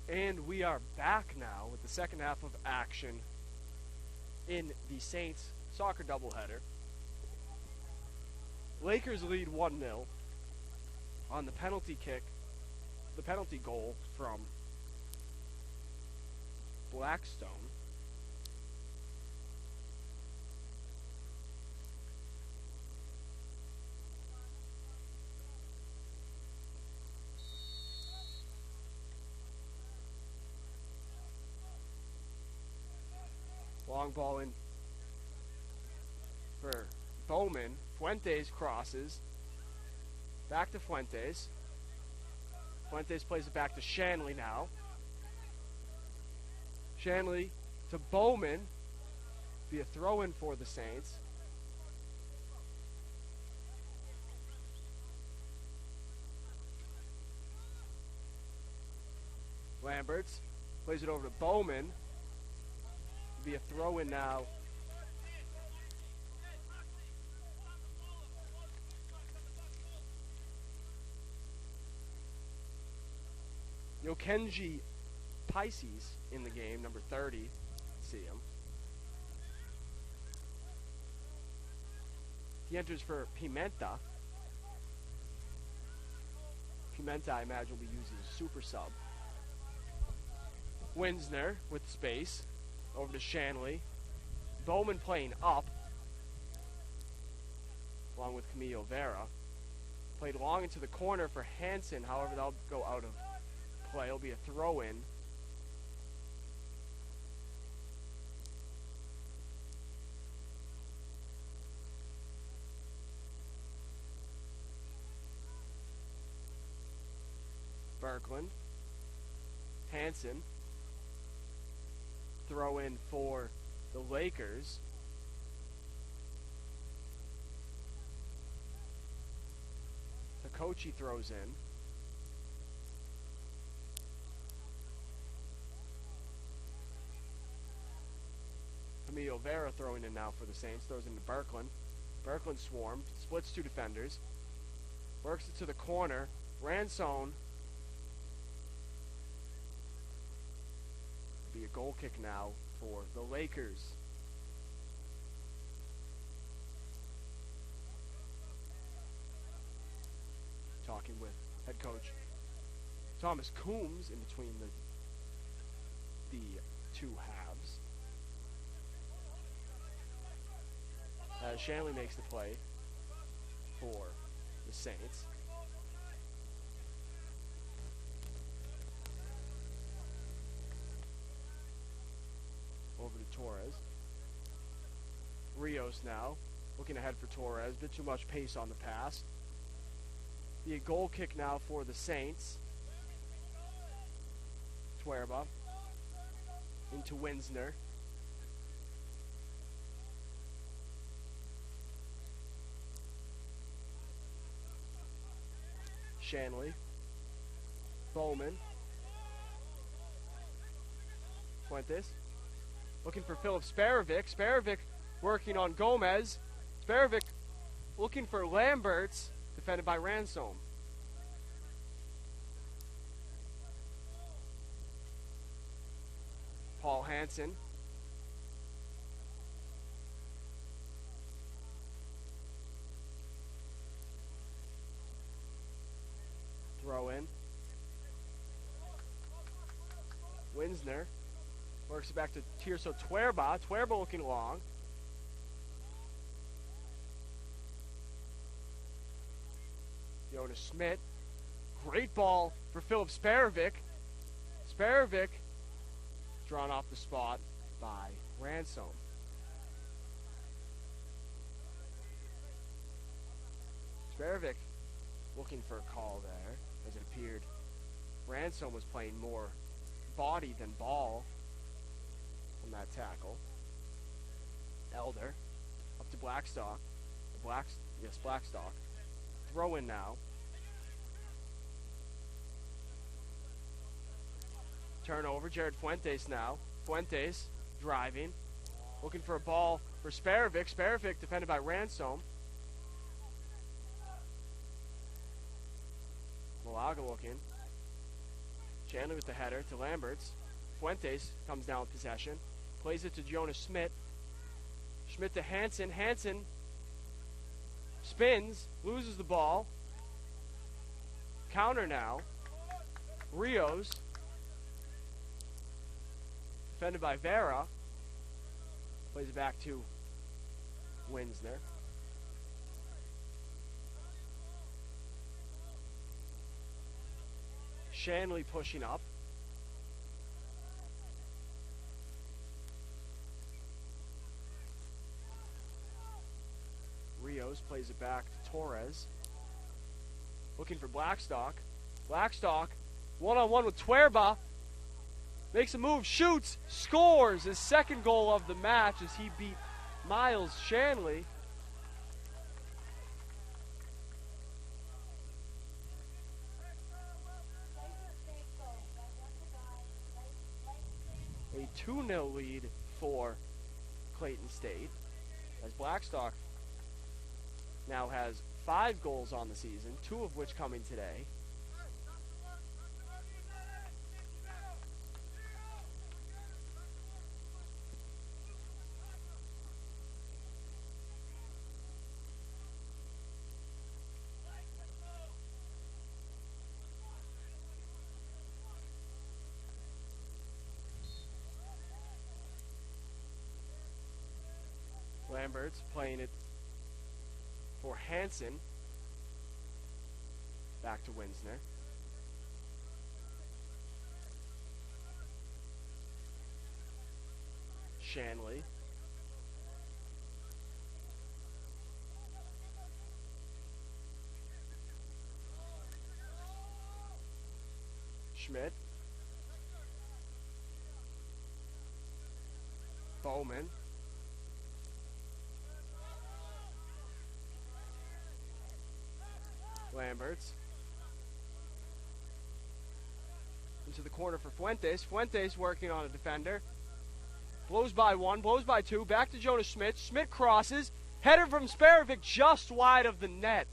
And we are back now with the second half of action in the Saints soccer doubleheader. Lakers lead 1-0 on the penalty kick, the penalty goal from Blackstone. Long ball in for Bowman. Fuentes crosses. Back to Fuentes. Fuentes plays it back to Shanley now. Shanley to Bowman. Be a throw-in for the Saints. Lamberts plays it over to Bowman. Be a throw-in now. Yokenji Pisces in the game, number 30. See him. He enters for Pimenta. Pimenta, I imagine, will be used as a super sub. Winsner with space. Over to Shanley. Bowman playing up. Along with Camilo Vera. Played long into the corner for Hansen. However, that'll go out of play. It'll be a throw-in. Berkland. Hansen. Throw in for the Lakers. Takochi throws in. Camilo Vera throwing in now for the Saints. Throws into Berkland. Berkland swarmed. Splits two defenders. Works it to the corner. Ransone. Be a goal kick now for the Lakers. Talking with head coach Thomas Coombs in between the two halves. As Shanley makes the play for the Saints. Over to Torres. Rios now. Looking ahead for Torres. Bit too much pace on the pass. Be a goal kick now for the Saints. Tuerba. Into Winsner. Shanley. Bowman. Fuentes. Looking for Filip Sparovic. Sparovic working on Gomez. Sparovic looking for Lamberts. Defended by Ransome. Paul Hansen. Throw in. Winsner. Works it back to Tirso Tuerba. Tuerba looking long. Jonas Schmidt. Great ball for Filip Sparovic. Sparovic drawn off the spot by Ransome. Sparovic looking for a call there, as it appeared Ransome was playing more body than ball on that tackle. Elder up to Blackstock. Blackstock. Throw in now. Turnover. Jared Fuentes now. Fuentes driving. Looking for a ball for Sparovic. Sparovic defended by Ransome. Malaga looking. Shanley with the header to Lamberts. Fuentes comes down with possession. Plays it to Jonas Schmidt. Schmidt to Hansen. Hansen spins, loses the ball. Counter now. Rios. Defended by Vera. Plays it back to Winsner. Shanley pushing up. Rios plays it back to Torres. Looking for Blackstock. Blackstock, one-on-one with Tuerba. Makes a move, shoots, scores his second goal of the match as he beat Miles Shanley. A 2-0 lead for Clayton State, as Blackstock now has 5 goals on the season, 2 of which coming today. Lambert's playing it for Hansen. Back to Winsner. Shanley. Schmidt. Bowman. Lamberts. Into the corner for Fuentes. Fuentes working on a defender. Blows by one, blows by two. Back to Jonas Schmidt. Schmidt crosses. Header from Sparovic just wide of the net.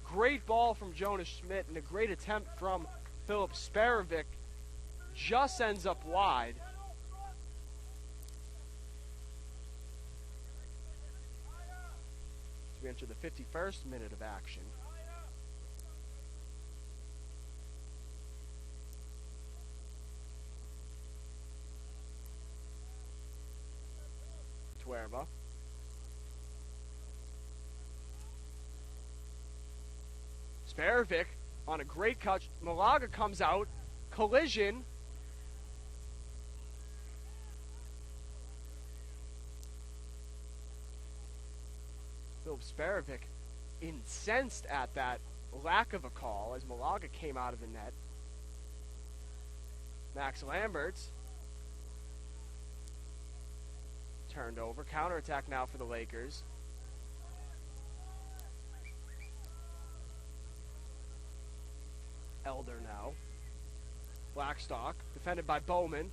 Great ball from Jonas Schmidt and a great attempt from Philip Sparovic. Just ends up wide. So we enter the 51st minute of action. Tuerba. Sparovic on a great cut. Malaga comes out. Collision. Philip Sparovic incensed at that lack of a call as Malaga came out of the net. Max Lamberts. Turned over. Counterattack now for the Lakers. Elder now. Blackstock. Defended by Bowman.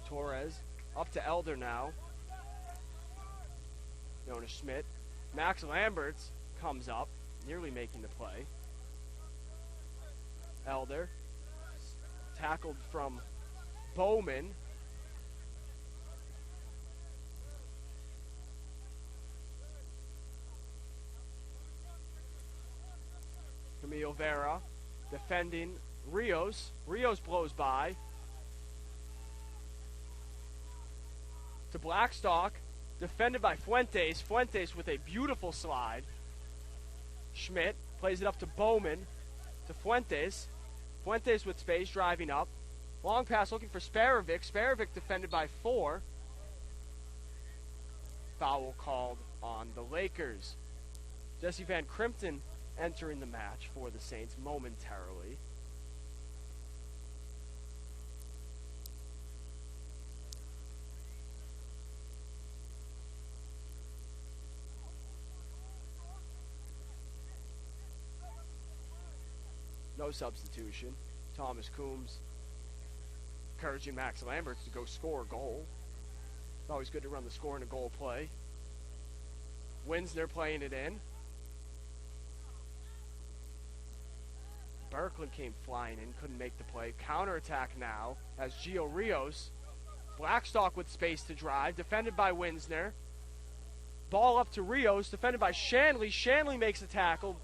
Torres. Up to Elder now. Jonas Schmidt. Max Lamberts comes up. Nearly making the play. Elder. Tackled from Bowman. Camille Vera defending Rios. Rios blows by. To Blackstock. Defended by Fuentes. Fuentes with a beautiful slide. Schmidt plays it up to Bowman. To Fuentes. Fuentes with space driving up. Long pass looking for Sparovic. Sparovic defended by 4. Foul called on the Lakers. Jesse Van Crimpton entering the match for the Saints momentarily. No substitution. Thomas Coombs encouraging Max Lamberts to go score a goal. It's always good to run the score in a goal play. Winsner playing it in. Berkland came flying in, couldn't make the play. Counterattack now as Gio Rios. Blackstock with space to drive, defended by Winsner. Ball up to Rios, defended by Shanley. Shanley makes a tackle.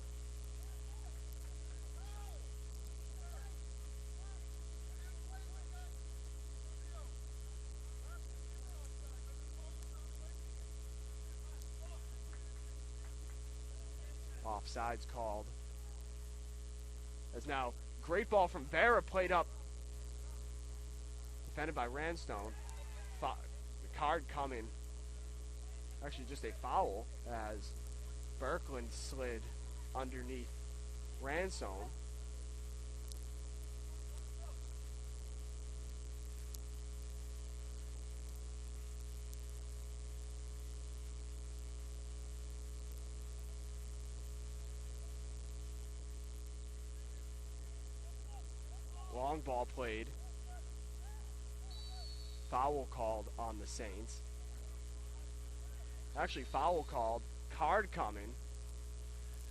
Offsides called. As now, great ball from Vera played up. Defended by Ranstone. The card coming. Actually, just a foul as Berkland slid underneath Ranstone. Long ball played. Foul called on the Saints. Actually, foul called. Card coming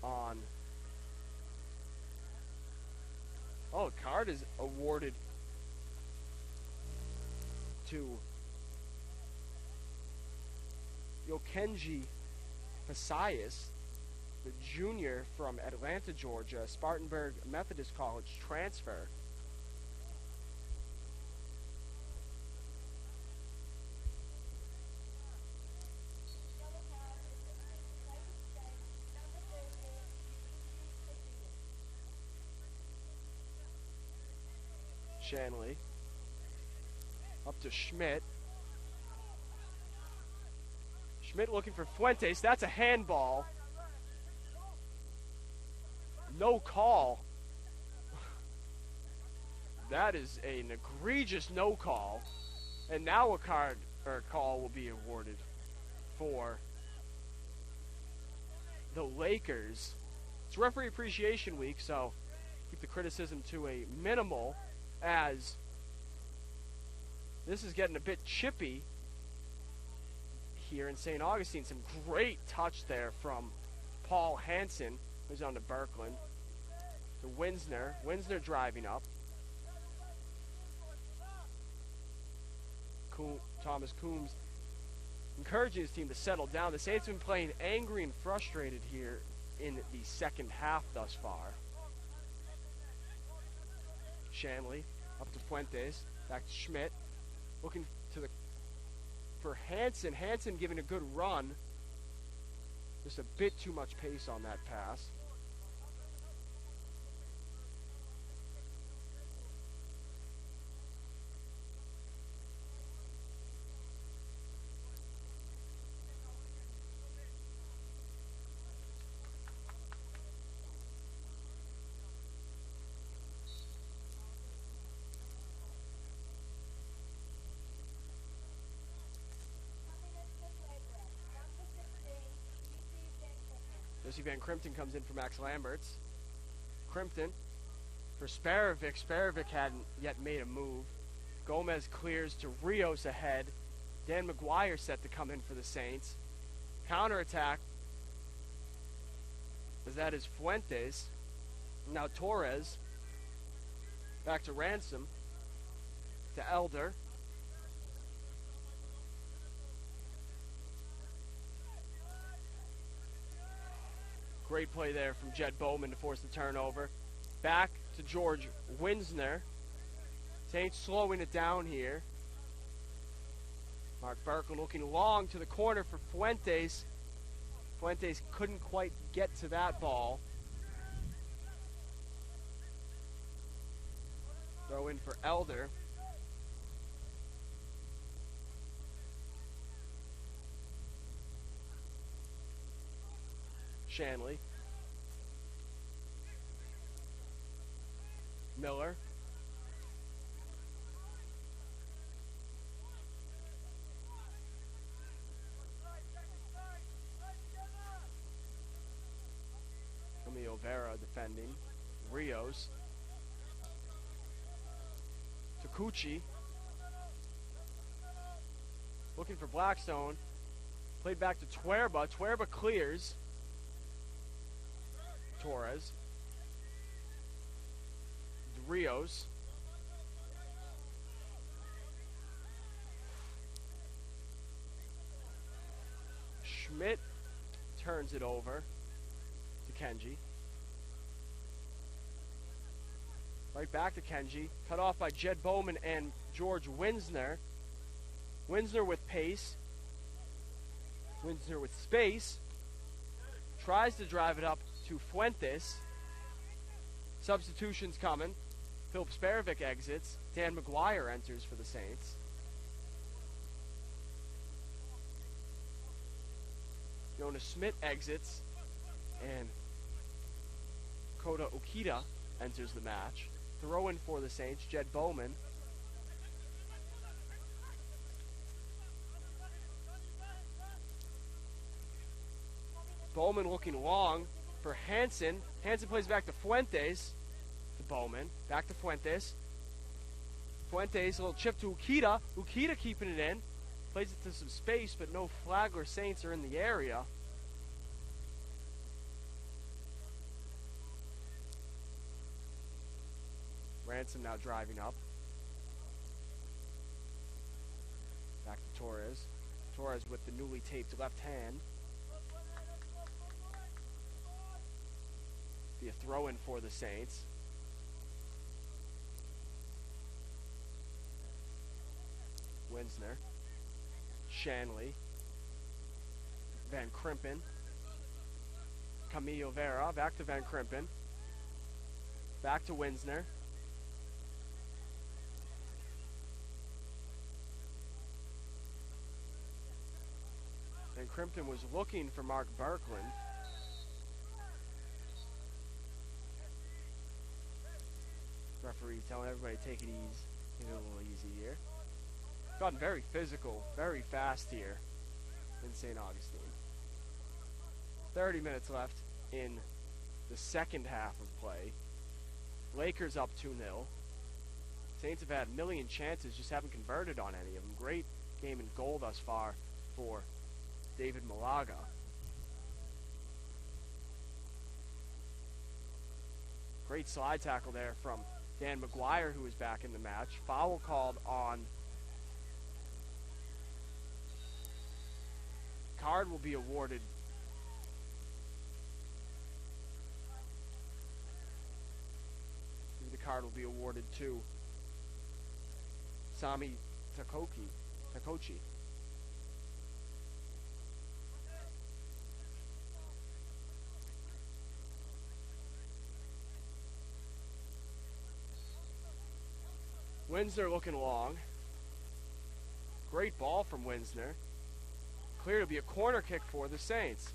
on. Oh, card is awarded to Yokenji Fasaias, the junior from Atlanta, Georgia, Spartanburg Methodist College transfer. Shanley. Up to Schmidt. Schmidt looking for Fuentes. That's a handball. No call. That is an egregious no call. And now a card or a call will be awarded for the Lakers. It's Referee Appreciation Week, so keep the criticism to a minimal, as this is getting a bit chippy here in St. Augustine. Some great touch there from Paul Hansen, who's on to Berkland. To Winsner. Winsner driving up. Thomas Coombs encouraging his team to settle down. The Saints have been playing angry and frustrated here in the second half thus far. Shanley up to Fuentes, back to Schmidt, looking for Hansen. Hansen giving a good run. Just a bit too much pace on that pass. Josie Van Crimpton comes in for Max Lamberts. Crimpton for Sparovic. Sparovic hadn't yet made a move. Gomez clears to Rios ahead. Dan McGuire set to come in for the Saints. Counterattack, as that is Fuentes. Now Torres. Back to Ransom. To Elder. Great play there from Jed Bowman to force the turnover. Back to George Winsner. Saints slowing it down here. Mark Berkland looking long to the corner for Fuentes. Fuentes couldn't quite get to that ball. Throw in for Elder. Shanley. Miller. Camille Vera defending. Rios. Takuchi. Looking for Blackstone. Played back to Tuerba. Tuerba clears. Torres. Rios. Schmidt turns it over to Kenji. Right back to Kenji. Cut off by Jed Bowman and George Winsner. Winsner with pace. Winsner with space. Tries to drive it up to Fuentes. Substitutions coming. Philip Sparovic exits. Dan McGuire enters for the Saints. Jonas Schmidt exits. And Kota Okita enters the match. Throw in for the Saints, Jed Bowman. Bowman looking long for Hansen. Hansen plays back to Fuentes. To Bowman. Back to Fuentes. Fuentes, a little chip to Ukita. Ukita keeping it in. Plays it to some space, but no Flagler Saints are in the area. Ransom now driving up. Back to Torres. Torres with the newly taped left hand. Be a throw-in for the Saints. Winsner. Shanley. Van Krimpen. Camillo Vera. Back to Van Krimpen. Back to Winsner. And Crimpton was looking for Mark Berkland. Referee telling everybody take it easy. Take it a little easy here. Gotten very physical, very fast here in St. Augustine. 30 minutes left in the second half of play. Lakers up 2-0. Saints have had a million chances, just haven't converted on any of them. Great game in goal thus far for David Malaga. Great slide tackle there from Dan McGuire, who is back in the match. Foul called on. Card will be awarded. The card will be awarded to Sami Takochi. Winsner looking long. Great ball from Winsner. Clear to be a corner kick for the Saints.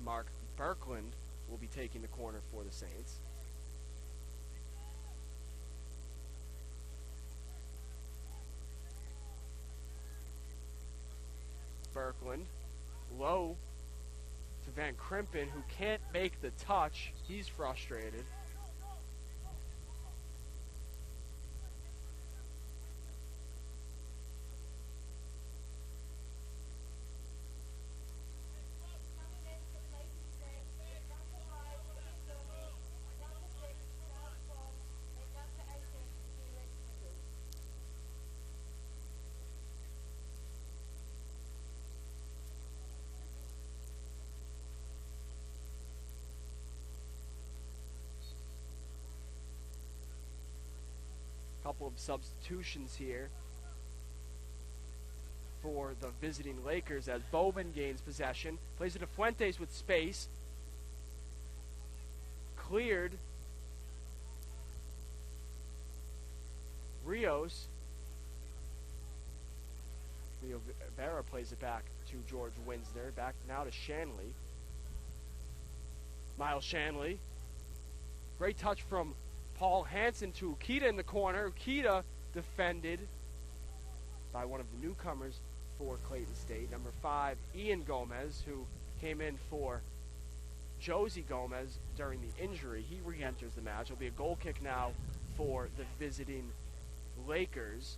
Mark Berkland will be taking the corner for the Saints. Berkland low to Van Krimpen, who can't make the touch. He's frustrated. Couple of substitutions here for the visiting Lakers as Bowman gains possession. Plays it to Fuentes with space. Cleared. Rios. Rio Vera plays it back to George Winsner. Back now to Shanley. Miles Shanley. Great touch from Paul Hansen to Ukita in the corner. Ukita defended by one of the newcomers for Clayton State, number 5, Ian Gomez, who came in for Josie Gomez during the injury. He re-enters the match. It'll be a goal kick now for the visiting Lakers.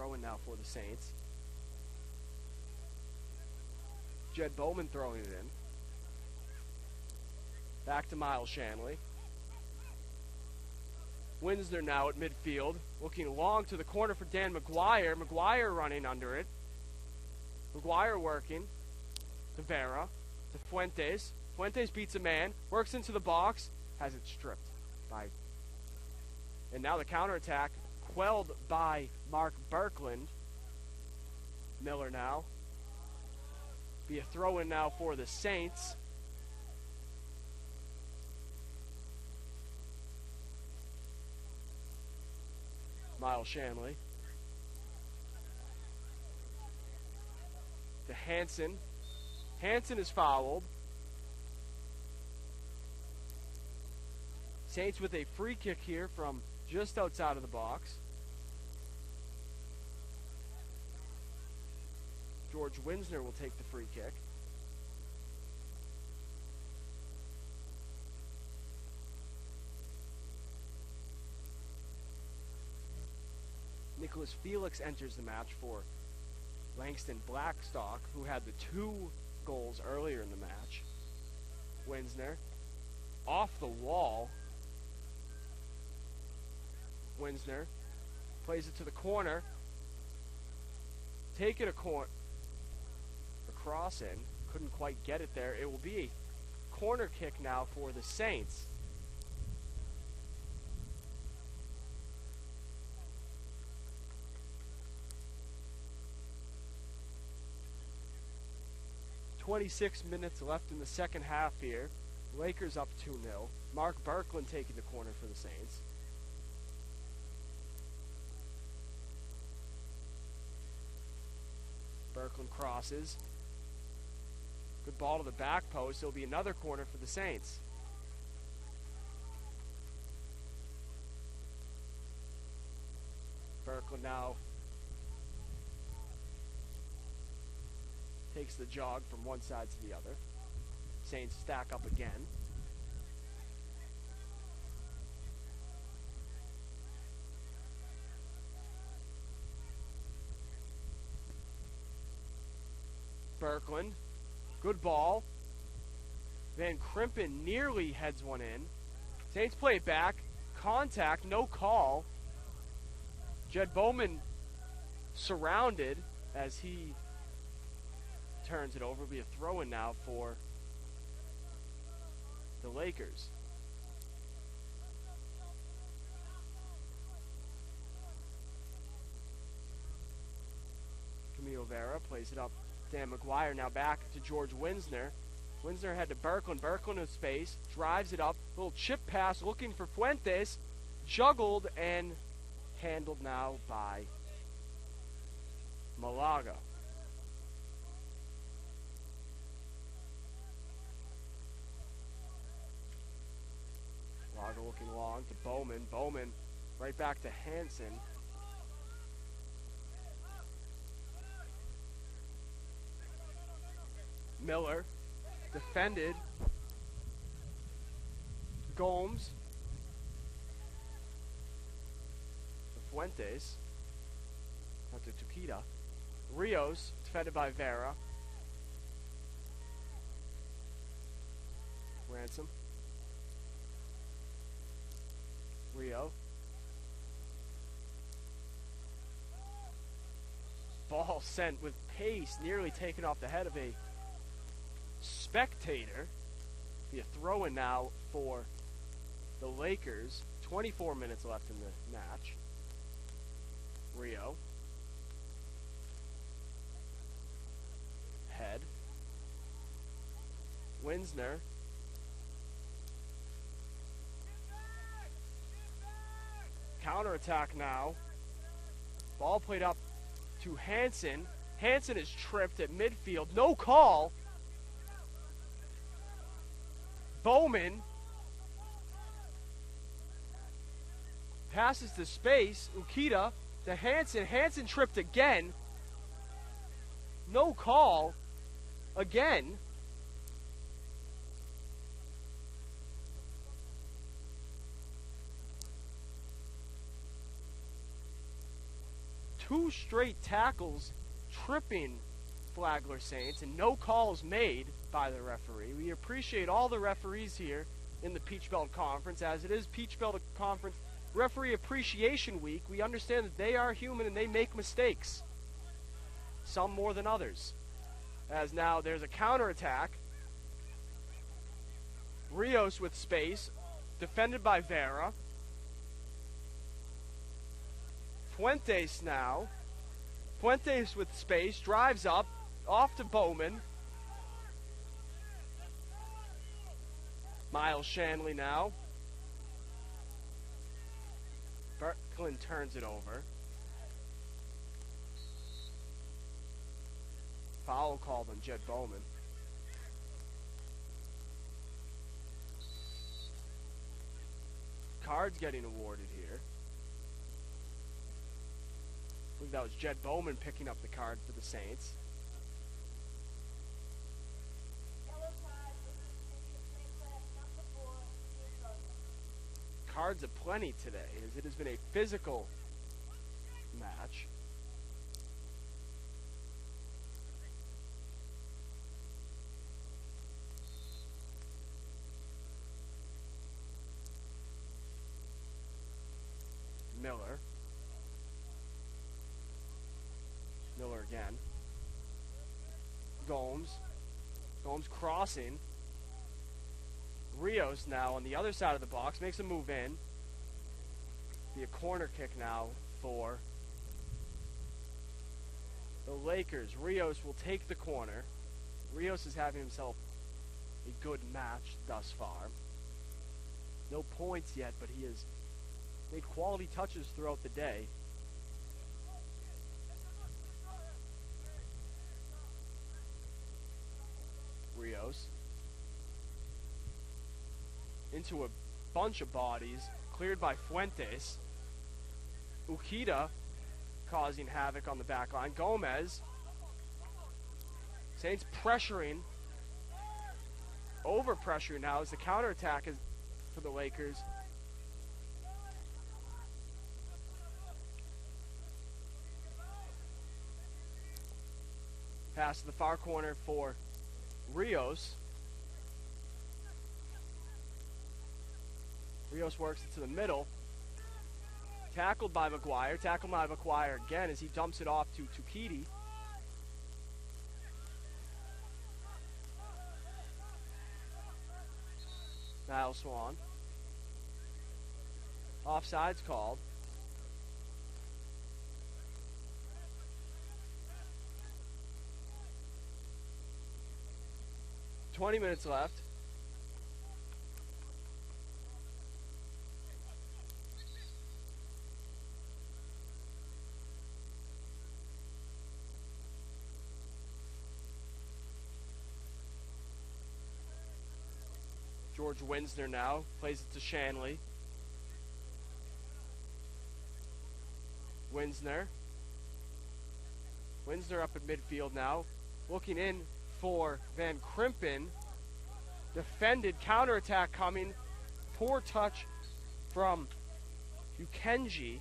throw-in now for the Saints. Jed Bowman throwing it in. Back to Miles Shanley. Winsner now at midfield, looking long to the corner for Dan McGuire. McGuire running under it. McGuire working to Vera, to Fuentes. Fuentes beats a man, works into the box, has it stripped by... And now the counterattack quelled by Mark Berkland. Miller now. Be a throw-in now for the Saints. Miles Shanley. To Hansen. Hansen is fouled. Saints with a free kick here from just outside of the box. George Winsner will take the free kick. Nicholas Felix enters the match for Langston Blackstock, who had the 2 goals earlier in the match. Winsner off the wall. Winsner plays it to the corner. Take it a cross in. Couldn't quite get it there. It will be a corner kick now for the Saints. .26 minutes left in the second half here. Lakers up 2-0. Mark Berkland taking the corner for the Saints. Berkland crosses. Good ball to the back post. It'll be another corner for the Saints. Berkland now takes the jog from one side to the other. Saints stack up again. Berkland, good ball. Van Krimpen nearly heads one in. Saints play it back. Contact, no call. Jed Bowman surrounded as he turns it over. It'll be a throw-in now for the Lakers. Camilo Vera plays it up. Dan McGuire now back to George Winsner. Winsner had to Berkland. Berkland in space. Drives it up. Little chip pass looking for Fuentes. Juggled and handled now by Malaga. Malaga looking long to Bowman. Bowman right back to Hansen. Miller defended. Gomes. Fuentes. Out to Tukita. Rios defended by Vera. Ransom. Rio. Ball sent with pace, nearly taken off the head of a spectator. Be a throw-in now for the Lakers. 24 minutes left in the match. Rio. Head. Winsner. Counterattack now. Ball played up to Hansen. Hansen is tripped at midfield. No call. Bowman passes to space. Ukita to Hansen. Hansen tripped again. No call. Again. 2 straight tackles tripping Flagler Saints and no calls made by the referee. We appreciate all the referees here in the Peach Belt Conference, as it is Peach Belt Conference Referee Appreciation Week. We understand that they are human and they make mistakes, some more than others. As now there's a counterattack. Rios with space, defended by Vera. Fuentes now. Fuentes with space, drives up, off to Bowman. Miles Shanley now. Berklin turns it over. Foul called on Jed Bowman. Cards getting awarded here. I believe that was Jed Bowman picking up the card for the Saints. Cards aplenty today, as it has been a physical match. Miller. Miller again. Gomes. Gomes crossing. Rios now on the other side of the box, makes a move in. Be a corner kick now for the Lakers. Rios will take the corner. Rios is having himself a good match thus far. No points yet, but he has made quality touches throughout the day. Rios into a bunch of bodies, cleared by Fuentes. Ukita causing havoc on the back line. Gomez. Saints pressuring. Over pressuring now as the counterattack is for the Lakers. Pass to the far corner for Rios. Rios works it to the middle. Tackled by McGuire. Tackled by McGuire again as he dumps it off to Tukiti. Niall Swan. Offside's called. $20 minutes left. George Winsner now plays it to Shanley. Winsner up at midfield now, looking in for Van Krimpen. Defended, counterattack coming. Poor touch from Ukenji.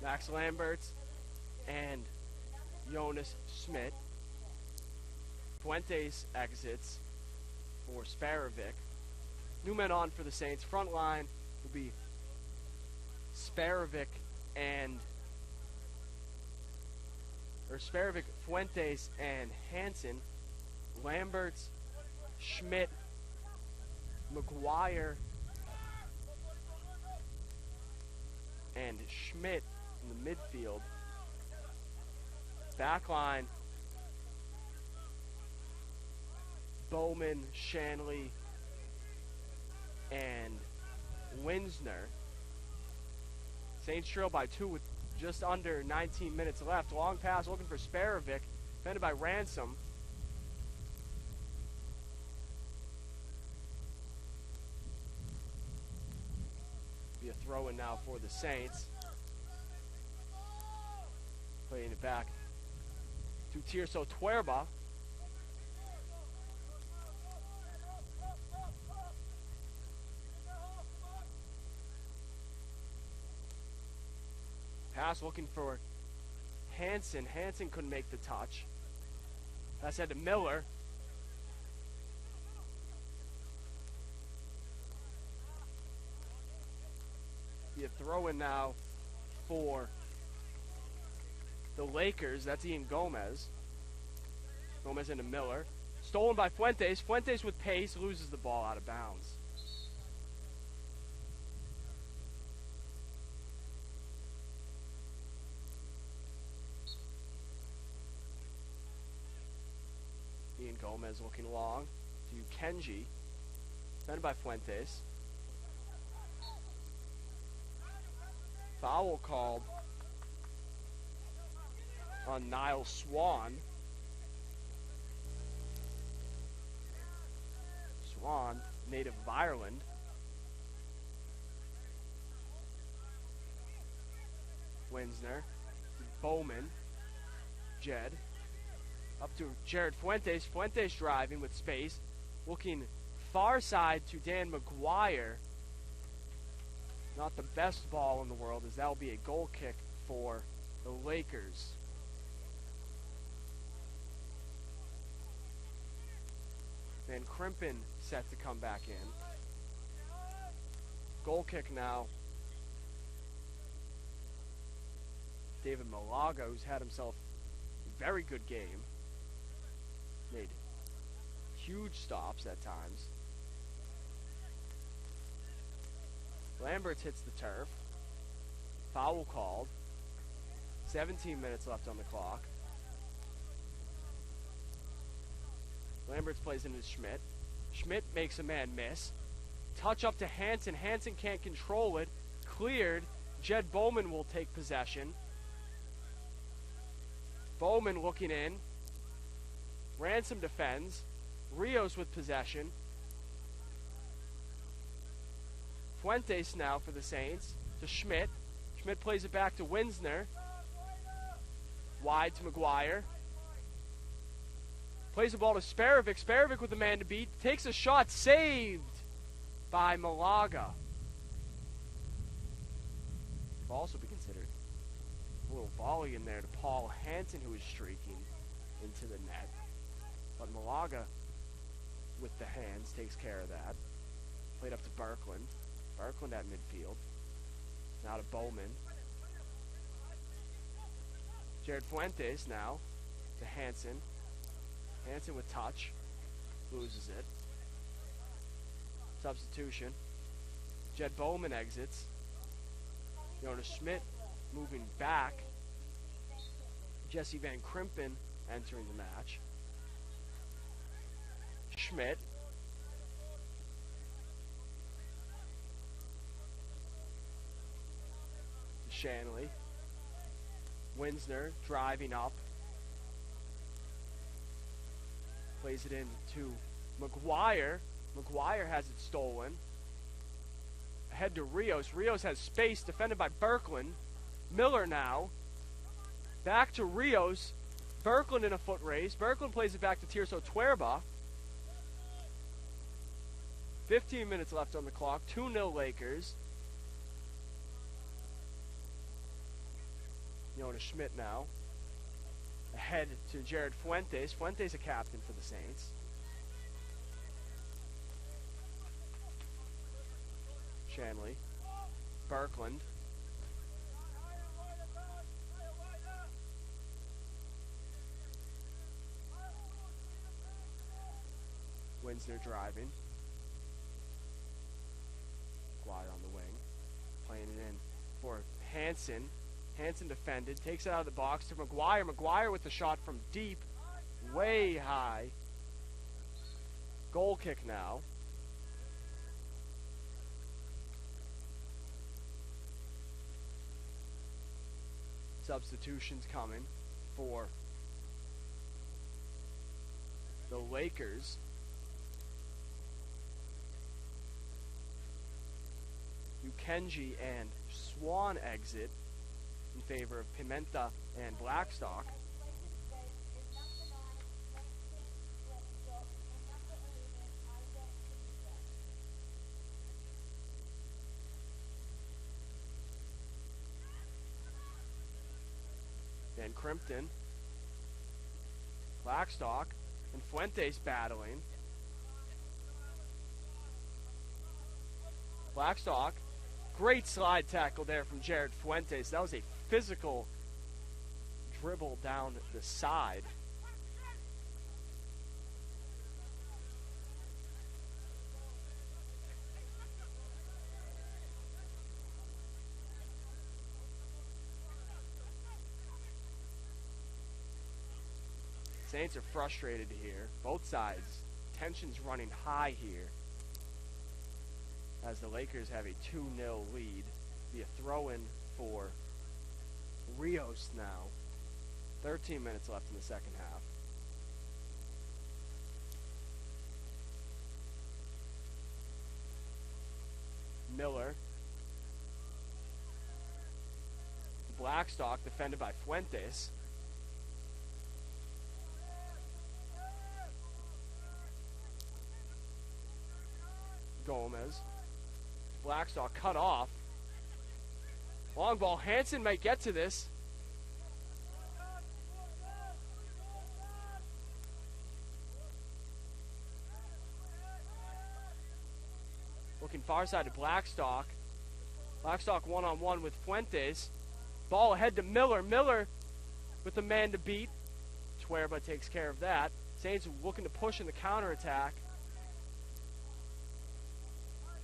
Max Lamberts and Jonas Schmidt. Fuentes exits for Sparovic. New men on for the Saints. Front line will be Sparovic Fuentes, and Hansen. Lamberts, Schmidt, McGuire, and Schmidt in the midfield. Backline, Bowman, Shanley, and Winsner. Saints trail by 2 with just under 19 minutes left. Long pass looking for Sparovic, defended by Ransom. Be a throw-in now for the Saints. Playing it back to Tirso Tuerba. Pass looking for Hansen. Hansen couldn't make the touch. Pass head to Miller. You throw in now for the Lakers. That's Ian Gomez. Gomez into Miller. Stolen by Fuentes. Fuentes with pace loses the ball out of bounds. Ian Gomez looking long to Kenji. Defended by Fuentes. Foul called on Niall Swan. Swan, native of Ireland. Winsner. Bowman. Jed. Up to Jared Fuentes. Fuentes driving with space. Looking far side to Dan McGuire. Not the best ball in the world, as that will be a goal kick for the Lakers. Van Krimpen set to come back in. Goal kick now. David Malaga, who's had himself a very good game. Made huge stops at times. Lambert hits the turf. Foul called. 17 minutes left on the clock. Lamberts plays into Schmidt. Schmidt makes a man miss. Touch up to Hansen. Hansen can't control it. Cleared. Jed Bowman will take possession. Bowman looking in. Ransom defends. Rios with possession. Fuentes now for the Saints. To Schmidt. Schmidt plays it back to Winsner. Wide to McGuire. Plays the ball to Sparovic. Sparovic with a man to beat. Takes a shot. Saved by Malaga. Could also be considered a little volley in there to Paul Hansen, who is streaking into the net. But Malaga, with the hands, takes care of that. Played up to Berkland. Berkland at midfield. Now to Bowman. Jared Fuentes now to Hansen. Hansen with touch. Loses it. Substitution. Jed Bowman exits. Jonas Schmidt moving back. Jesse Van Krimpen entering the match. Schmidt. Shanley. Winsner driving up. Plays it in to McGuire. McGuire has it stolen. Ahead to Rios. Rios has space, defended by Berkland. Miller now. Back to Rios. Berkland in a foot race. Berkland plays it back to Tirso Tuerba. 15 minutes left on the clock. 2-0 Lakers. Jonas Schmidt now. Ahead to Jared Fuentes. Fuentes a captain for the Saints. Shanley. Berkland. Winsner driving. Guire on the wing. Playing it in for Hansen. Hansen defended. Takes it out of the box to McGuire. McGuire with the shot from deep. Way high. Goal kick now. Substitutions coming for the Lakers. Ukenji and Swan exit in favor of Pimenta and Blackstock. Van Crimpton. Blackstock and Fuentes battling. Blackstock. Great slide tackle there from Jared Fuentes. That was a physical dribble down the side. Saints are frustrated here. Both sides. Tension's running high here, as the Lakers have a 2-0 lead. Be a throw-in for Rios now. 13 minutes left in the second half. Miller. Blackstock defended by Fuentes. Gomez. Blackstock cut off. Long ball. Hansen might get to this. Looking far side to Blackstock. Blackstock one-on-one with Fuentes. Ball ahead to Miller. Miller with the man to beat. Tuerba takes care of that. Saints looking to push in the counterattack.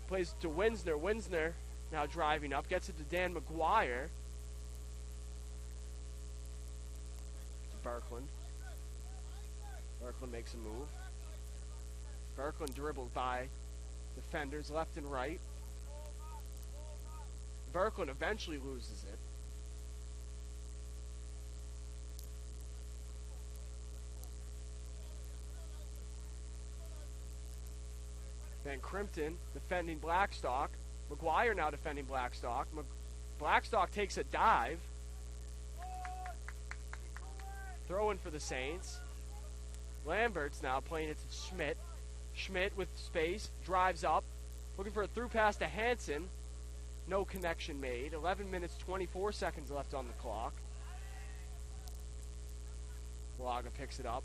Plays to Winsner. Winsner now driving up. Gets it to Dan McGuire. Berkland. Berkland makes a move. Berkland dribbled by defenders left and right. Berkland eventually loses it. Van Crimpton defending Blackstock. McGuire now defending Blackstock. Blackstock takes a dive. Throw in for the Saints. Lambert's now playing it to Schmidt. Schmidt with space, drives up. Looking for a through pass to Hansen. No connection made. 11 minutes, 24 seconds left on the clock. Malaga picks it up.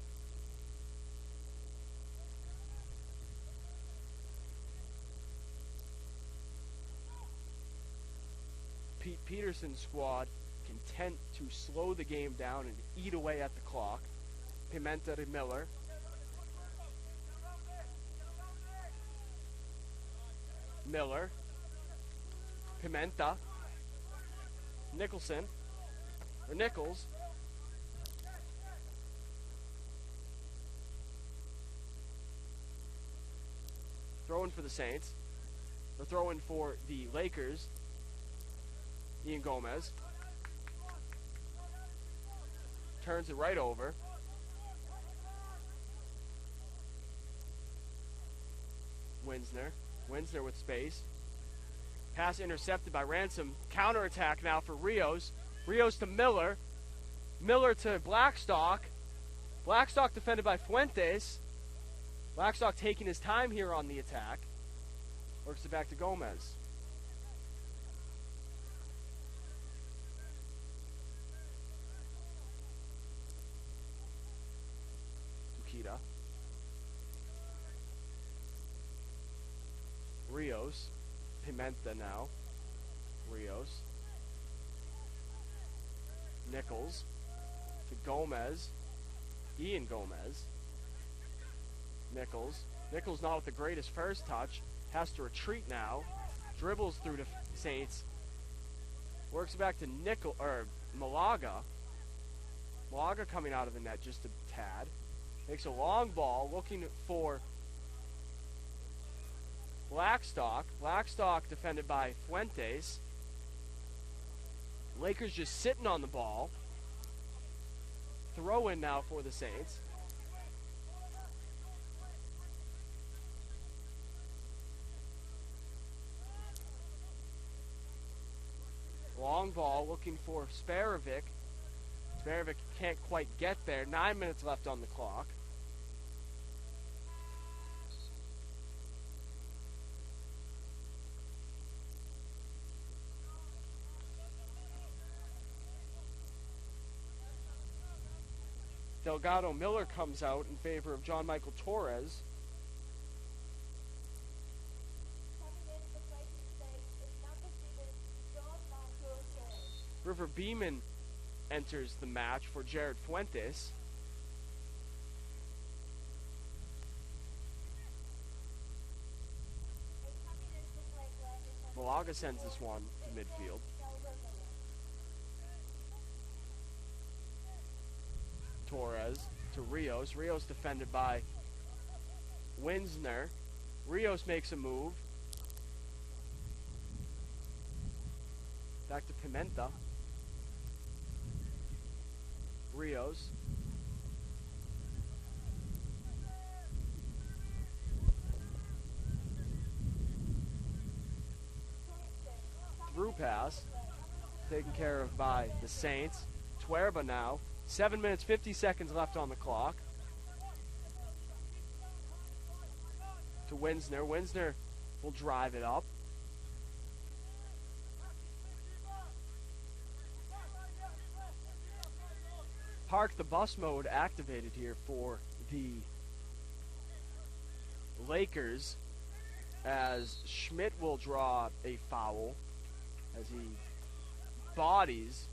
Pete Peterson's squad content to slow the game down and eat away at the clock. Pimenta to Miller. Miller. Pimenta. Nicholson. Or Nichols. Throw in for the Saints. Or throw in for the Lakers. Ian Gomez. Turns it right over. Winsner. Winsner with space. Pass intercepted by Ransom. Counterattack now for Rios. Rios to Miller. Miller to Blackstock. Blackstock defended by Fuentes. Blackstock taking his time here on the attack. Works it back to Gomez. Tukita. Rios. Pimenta now. Rios. Nichols. To Gomez. Ian Gomez. Nichols. Nichols not with the greatest first touch. Has to retreat now. Dribbles through to Saints. Works back to Malaga. Malaga coming out of the net just a tad. Makes a long ball looking for Blackstock. Blackstock defended by Fuentes. Lakers just sitting on the ball. Throw in now for the Saints. Long ball looking for Sparovic. Sparovic can't quite get there. 9 minutes left on the clock. Delgado Miller comes out in favor of John Michael Torres. River Beeman enters the match for Jared Fuentes. Malaga sends this one to midfield. Torres to Rios. Rios defended by Winsner. Rios makes a move. Back to Pimenta. Rios. Through pass. Taken care of by the Saints. Tuerba now. 7 minutes, 50 seconds left on the clock. To Winsner. Winsner will drive it up. Park the bus mode activated here for the Lakers as Schmidt will draw a foul as he bodies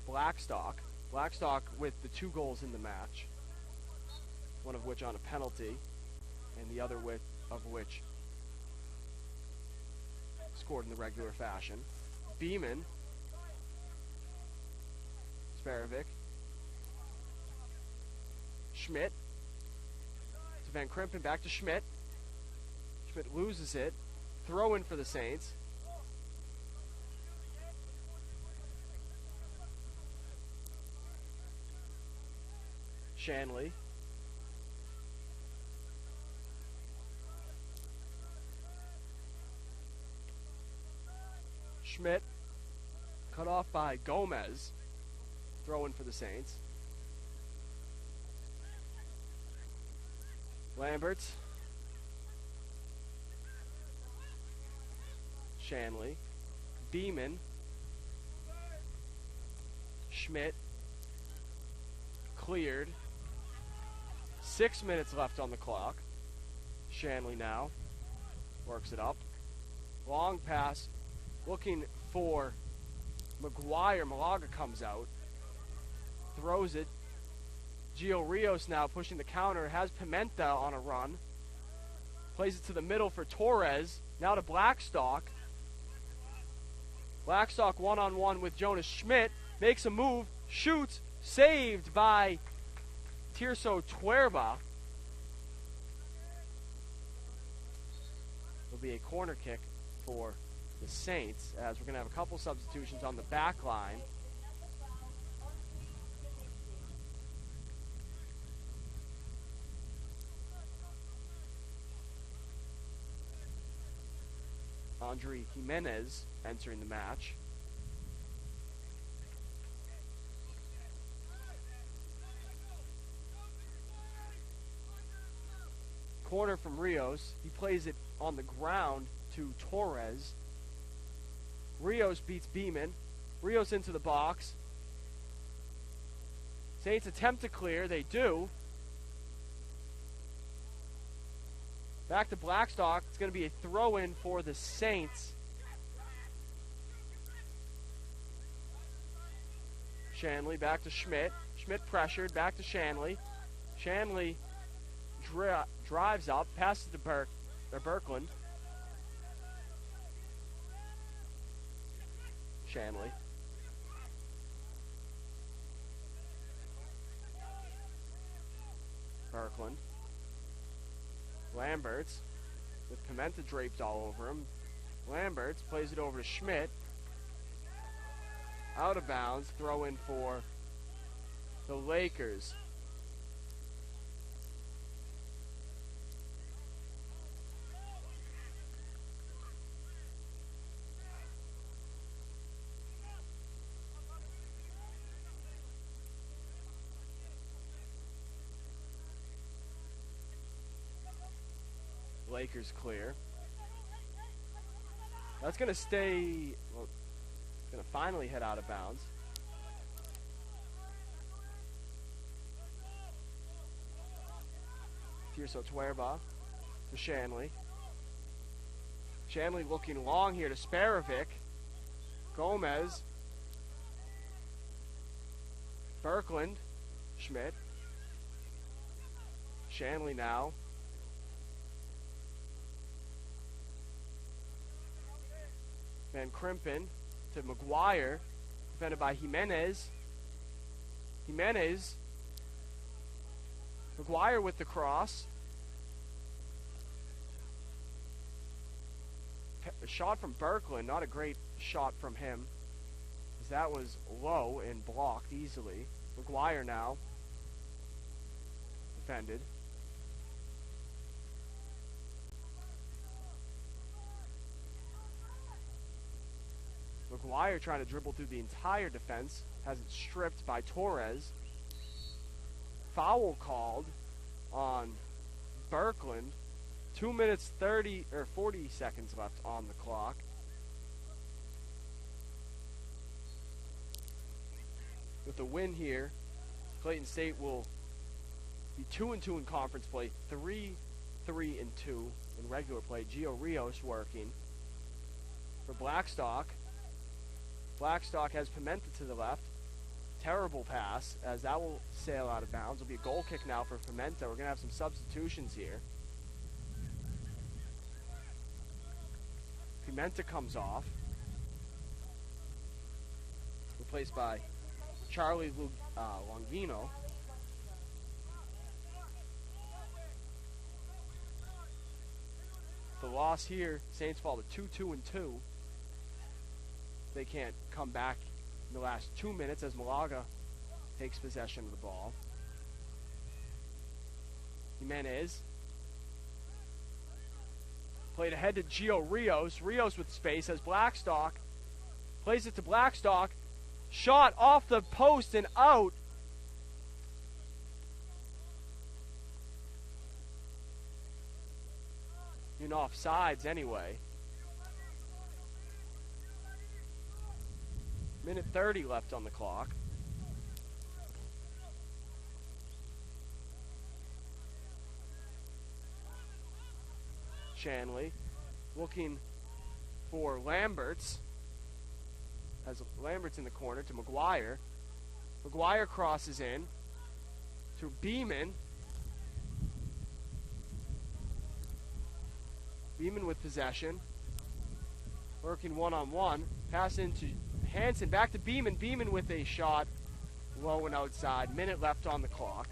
Blackstock. Blackstock with the 2 goals in the match, one of which on a penalty, and the other of which scored in the regular fashion. Beeman. Sparovic. Schmidt. To Van Krimpen, back to Schmidt. Schmidt loses it. Throw in for the Saints. Shanley. Schmidt. Cut off by Gomez. Throw in for the Saints. Lamberts. Shanley. Beeman. Schmidt. Cleared. 6 minutes left on the clock. Shanley now works it up. Long pass. Looking for McGuire. Malaga comes out. Throws it. Gio Rios now pushing the counter. Has Pimenta on a run. Plays it to the middle for Torres. Now to Blackstock. Blackstock one-on-one with Jonas Schmidt. Makes a move. Shoots. Saved by Tirso Tuerba. It'll be a corner kick for the Saints as we're going to have a couple substitutions on the back line. Andre Jimenez entering the match. Corner from Rios. He plays it on the ground to Torres. Rios beats Beeman. Rios into the box. Saints attempt to clear. They do. Back to Blackstock. It's going to be a throw-in for the Saints. Shanley back to Schmidt. Schmidt pressured. Back to Shanley. Shanley drives up. Passes to Berkland. Shanley. Berkland. Lamberts with Pimenta draped all over him. Lamberts plays it over to Schmidt. Out of bounds. Throw in for the Lakers. Lakers clear. That's going to stay, well, it's going to finally head out of bounds. Tirso Tuerba to Shanley. Shanley looking long here to Sparovic. Gomez. Berkland. Schmidt. Shanley now. Van Krimpen to McGuire. Defended by Jimenez. Jimenez. McGuire with the cross. A shot from Berkland. Not a great shot from him, as that was low and blocked easily. McGuire now. Defended. McGuire trying to dribble through the entire defense. Has it stripped by Torres. Foul called on Berkland. 2 minutes 40 seconds left on the clock. With the win here, Clayton State will be 2-2 in conference play, 3-3-2 in regular play. Gio Rios working for Blackstock. Blackstock has Pimenta to the left. Terrible pass, as that will sail out of bounds. It'll be a goal kick now for Pimenta. We're going to have some substitutions here. Pimenta comes off. Replaced by Charlie Longino. The loss here, Saints fall to 2-2-2. They can't come back in the last 2 minutes as Malaga takes possession of the ball. Jimenez. Played ahead to Gio Rios. Rios with space as Blackstock. Plays it to Blackstock. Shot off the post and out. In offsides anyway. Minute 30 left on the clock. Shanley looking for Lamberts. Has Lamberts in the corner to McGuire. McGuire crosses in to Beeman. Beeman with possession. Working one-on-one. Pass into Hansen. Back to Beeman. Beeman with a shot. Low and outside. Minute left on the clock.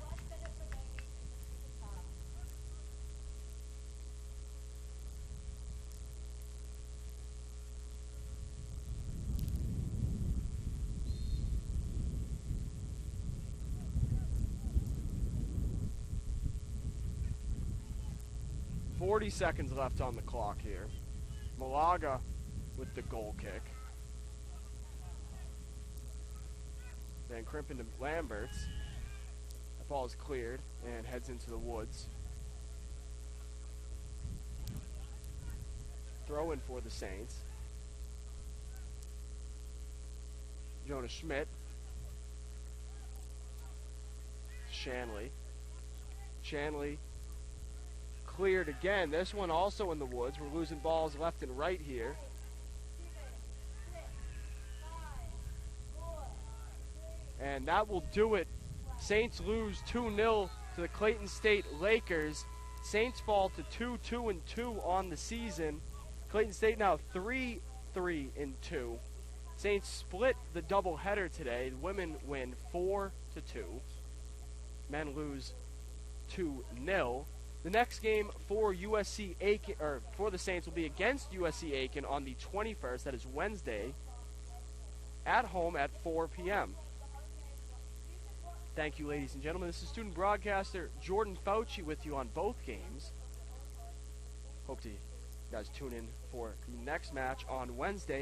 Seconds left on the clock here. Malaga with the goal kick. Van Krimpen to Lamberts. The ball is cleared and heads into the woods. Throw in for the Saints. Jonas Schmidt. Shanley. Shanley cleared again. This one also in the woods. We're losing balls left and right here. And that will do it. Saints lose 2-0 to the Clayton State Lakers. Saints fall to 2-2-2 on the season. Clayton State now 3-3-2. Saints split the doubleheader today. The women win 4-2. Men lose 2-0. The next game for USC Aiken, or for the Saints, will be against USC Aiken on the 21st. That is Wednesday, at home at 4 p.m. Thank you, ladies and gentlemen. This is student broadcaster Jordan Fauci with you on both games. Hope to you guys tune in for the next match on Wednesday.